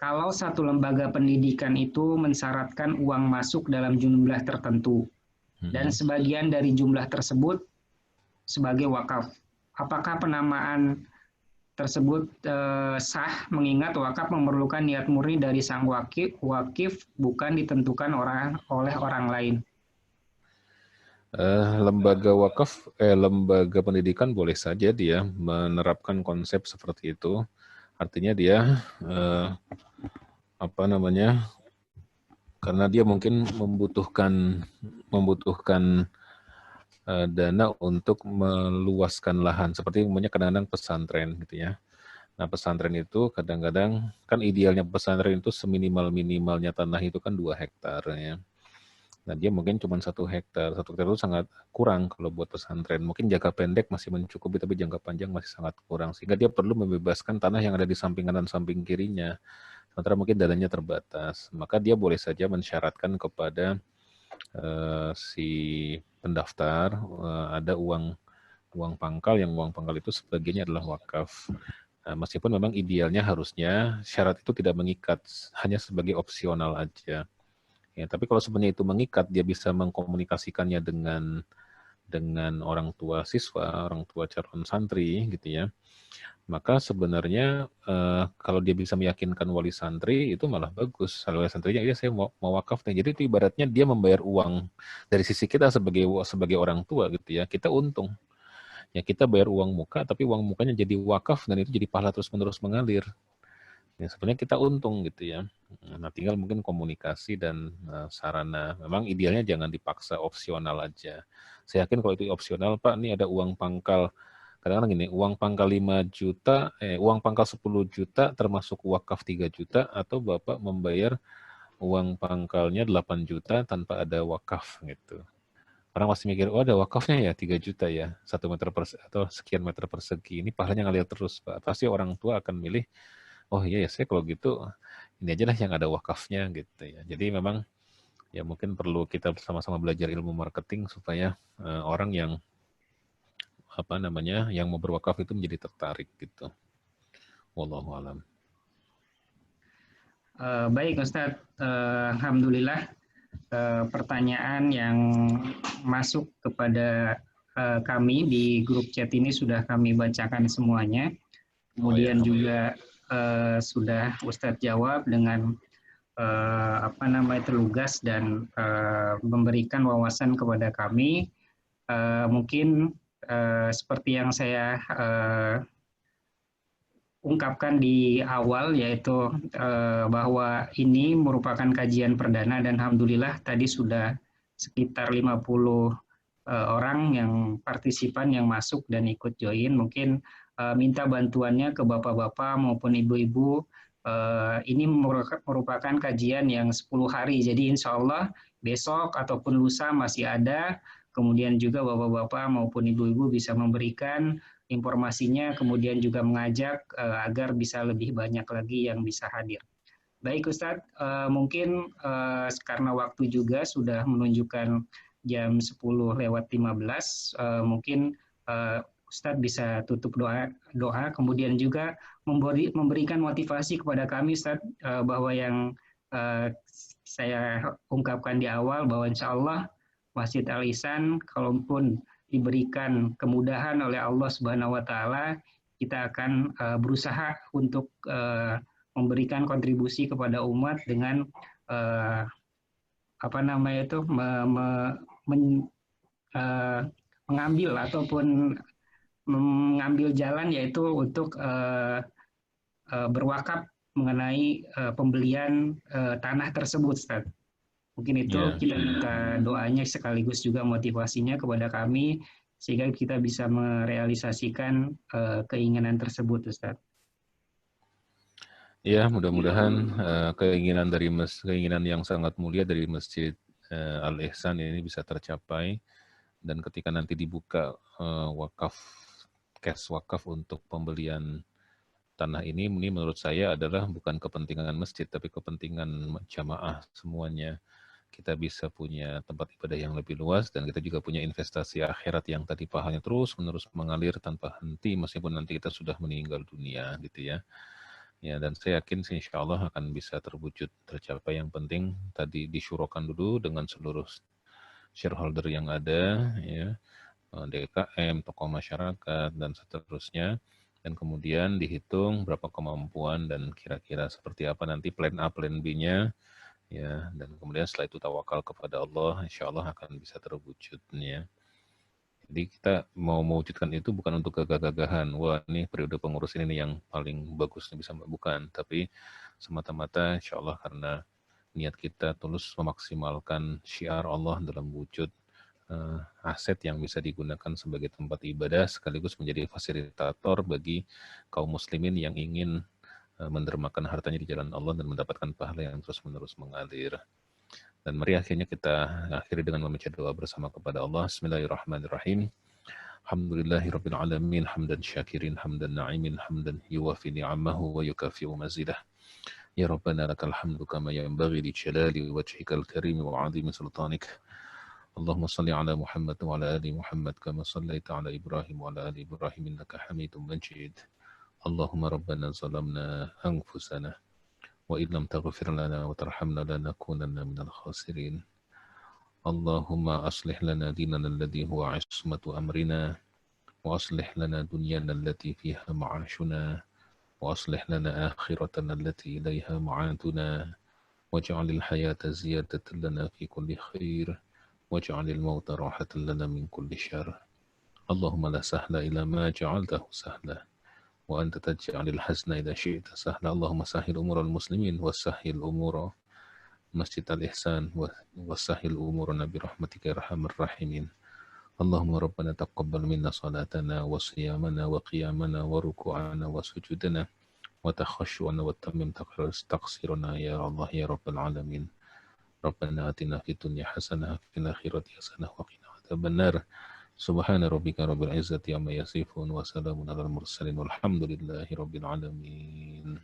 kalau satu lembaga pendidikan itu mensyaratkan uang masuk dalam jumlah tertentu dan sebagian dari jumlah tersebut sebagai wakaf, apakah penamaan tersebut sah mengingat wakaf memerlukan niat murni dari sang wakif bukan ditentukan oleh orang lain? Lembaga wakaf, lembaga pendidikan boleh saja dia menerapkan konsep seperti itu. Artinya dia karena dia mungkin membutuhkan dana untuk meluaskan lahan. Seperti umumnya kadang-kadang pesantren gitu ya. Nah pesantren itu kadang-kadang kan idealnya pesantren itu seminimal-minimalnya tanah itu kan 2 hektar ya. Nah dia mungkin cuma 1 hektar. 1 hektar itu sangat kurang kalau buat pesantren. Mungkin jangka pendek masih mencukupi, tapi jangka panjang masih sangat kurang. Sehingga dia perlu membebaskan tanah yang ada di samping kanan samping kirinya. Sementara mungkin dananya terbatas. Maka dia boleh saja mensyaratkan kepada si pendaftar ada uang pangkal, yang uang pangkal itu sebagiannya adalah wakaf. Meskipun memang idealnya harusnya syarat itu tidak mengikat, hanya sebagai opsional aja. Ya, tapi kalau sebenarnya itu mengikat, dia bisa mengkomunikasikannya dengan orang tua siswa, orang tua calon santri, gitu ya. Maka sebenarnya kalau dia bisa meyakinkan wali santri itu malah bagus. Kalau wali santrinya, iya saya mau wakaf nih. Jadi itu ibaratnya dia membayar uang dari sisi kita sebagai orang tua, gitu ya. Kita untung. Ya kita bayar uang muka, tapi uang mukanya jadi wakaf dan itu jadi pahala terus-menerus mengalir. Ya, sebenarnya kita untung gitu ya. Nah, tinggal mungkin komunikasi dan sarana. Memang idealnya jangan dipaksa, opsional aja. Saya yakin kalau itu opsional, Pak, ini ada uang pangkal. Kadang-kadang gini, uang pangkal 5 juta, uang pangkal 10 juta termasuk wakaf 3 juta, atau Bapak membayar uang pangkalnya 8 juta tanpa ada wakaf gitu. Orang pasti mikir, oh ada wakafnya ya 3 juta ya, 1 meter atau sekian meter persegi. Ini pahalanya ngalir terus, Pak. Pasti orang tua akan milih, oh iya ya saya kalau gitu ini aja lah yang ada wakafnya gitu ya. Jadi memang ya mungkin perlu kita bersama-sama belajar ilmu marketing supaya orang yang yang mau berwakaf itu menjadi tertarik gitu. Wallahu a'lam. Baik Ustadz, alhamdulillah pertanyaan yang masuk kepada kami di grup chat ini sudah kami bacakan semuanya. Kemudian juga sudah Ustadz jawab dengan terlugas dan memberikan wawasan kepada kami. Mungkin seperti yang saya ungkapkan di awal, yaitu bahwa ini merupakan kajian perdana dan alhamdulillah tadi sudah sekitar 50 orang yang partisipan yang masuk dan ikut join. Mungkin minta bantuannya ke bapak-bapak maupun ibu-ibu. Ini merupakan kajian yang 10 hari, jadi insya Allah besok ataupun lusa masih ada. Kemudian juga bapak-bapak maupun ibu-ibu bisa memberikan informasinya, kemudian juga mengajak agar bisa lebih banyak lagi yang bisa hadir. Baik Ustadz, mungkin karena waktu juga sudah menunjukkan jam 10:15, mungkin Ustadz bisa tutup doa, kemudian juga memberikan motivasi kepada kami Ustadz, bahwa yang saya ungkapkan di awal, bahwa insya Allah Masjid Al-Ihsan kalaupun diberikan kemudahan oleh Allah Subhanahu wa taala, kita akan berusaha untuk memberikan kontribusi kepada umat dengan mengambil ataupun mengambil jalan, yaitu untuk berwakaf mengenai pembelian tanah tersebut, Ustaz. Mungkin itu Ya, kita minta doanya sekaligus juga motivasinya kepada kami sehingga kita bisa merealisasikan keinginan tersebut, Ustaz. ya mudah-mudahan keinginan yang sangat mulia dari Masjid Al-Ihsan ini bisa tercapai, dan ketika nanti dibuka cash wakaf untuk pembelian tanah ini menurut saya adalah bukan kepentingan masjid, tapi kepentingan jamaah semuanya. Kita bisa punya tempat ibadah yang lebih luas, dan kita juga punya investasi akhirat yang tadi pahalnya terus-menerus mengalir tanpa henti, meskipun nanti kita sudah meninggal dunia, gitu ya. Ya, dan saya yakin sih insya Allah akan bisa terwujud, tercapai. Yang penting tadi disyurokan dulu dengan seluruh shareholder yang ada, ya, DKM, tokoh masyarakat, dan seterusnya. Dan kemudian dihitung berapa kemampuan dan kira-kira seperti apa nanti plan A, plan B-nya, ya. Dan kemudian setelah itu tawakal kepada Allah, insya Allah akan bisa terwujud, ya. Jadi kita mau mewujudkan itu bukan untuk gagah-gagahan, wah ini periode pengurus ini nih yang paling bagus, bisa, bukan. Tapi semata-mata insya Allah karena niat kita tulus memaksimalkan syiar Allah dalam wujud aset yang bisa digunakan sebagai tempat ibadah, sekaligus menjadi fasilitator bagi kaum muslimin yang ingin mendermakan hartanya di jalan Allah dan mendapatkan pahala yang terus-menerus mengalir. Dan mari akhirnya kita akhiri dengan membaca doa bersama kepada Allah. Bismillahirrahmanirrahim. Alhamdulillahirabbil alamin, hamdan syakirin, hamdan na'imin, hamdan yuwafi ni'amahu wa yukafi'u mazidah. Ya Rabbana lakal hamdu kama yanbaghi li jalali wajhikal karim wa 'azimi sultanik. Allahumma salli ala Muhammad wa ala ali Muhammad kama sallaita ala Ibrahim wa ala ali Ibrahim innaka Hamidum Majid. Allahumma rabbana zalamna anfusana وإن لم تغفر لنا وترحمنا لنكونن من الخاسرين. اللهم أصلح لنا ديننا الذي هو عصمة أمرنا، وأصلح لنا دنيانا التي فيها معاشنا، وأصلح لنا آخرتنا التي إليها معادنا، واجعل الحياة زيادة لنا في كل خير، واجعل الموت راحة لنا من كل شر. اللهم لا سهل إلا ما جعلته سهلا، وأنت تجعل الحزن إذا شئت سهلا. اللهم سهل أمور المسلمين وسهل أمور مسجد الإحسان وسهل أمورنا برحمتك يا أرحم الراحمين. اللهم ربنا تقبل منا صلاتنا وصيامنا وقيامنا وركوعنا وسجودنا وتخشعنا وتمم تقصيرنا يا الله يا رب العالمين. ربنا آتنا في الدنيا حسنة وفي الآخرة حسنة وقنا عذاب النار. سبحان ربك رب العزة عما يصفون وسلام على المرسلين والحمد لله رب العالمين.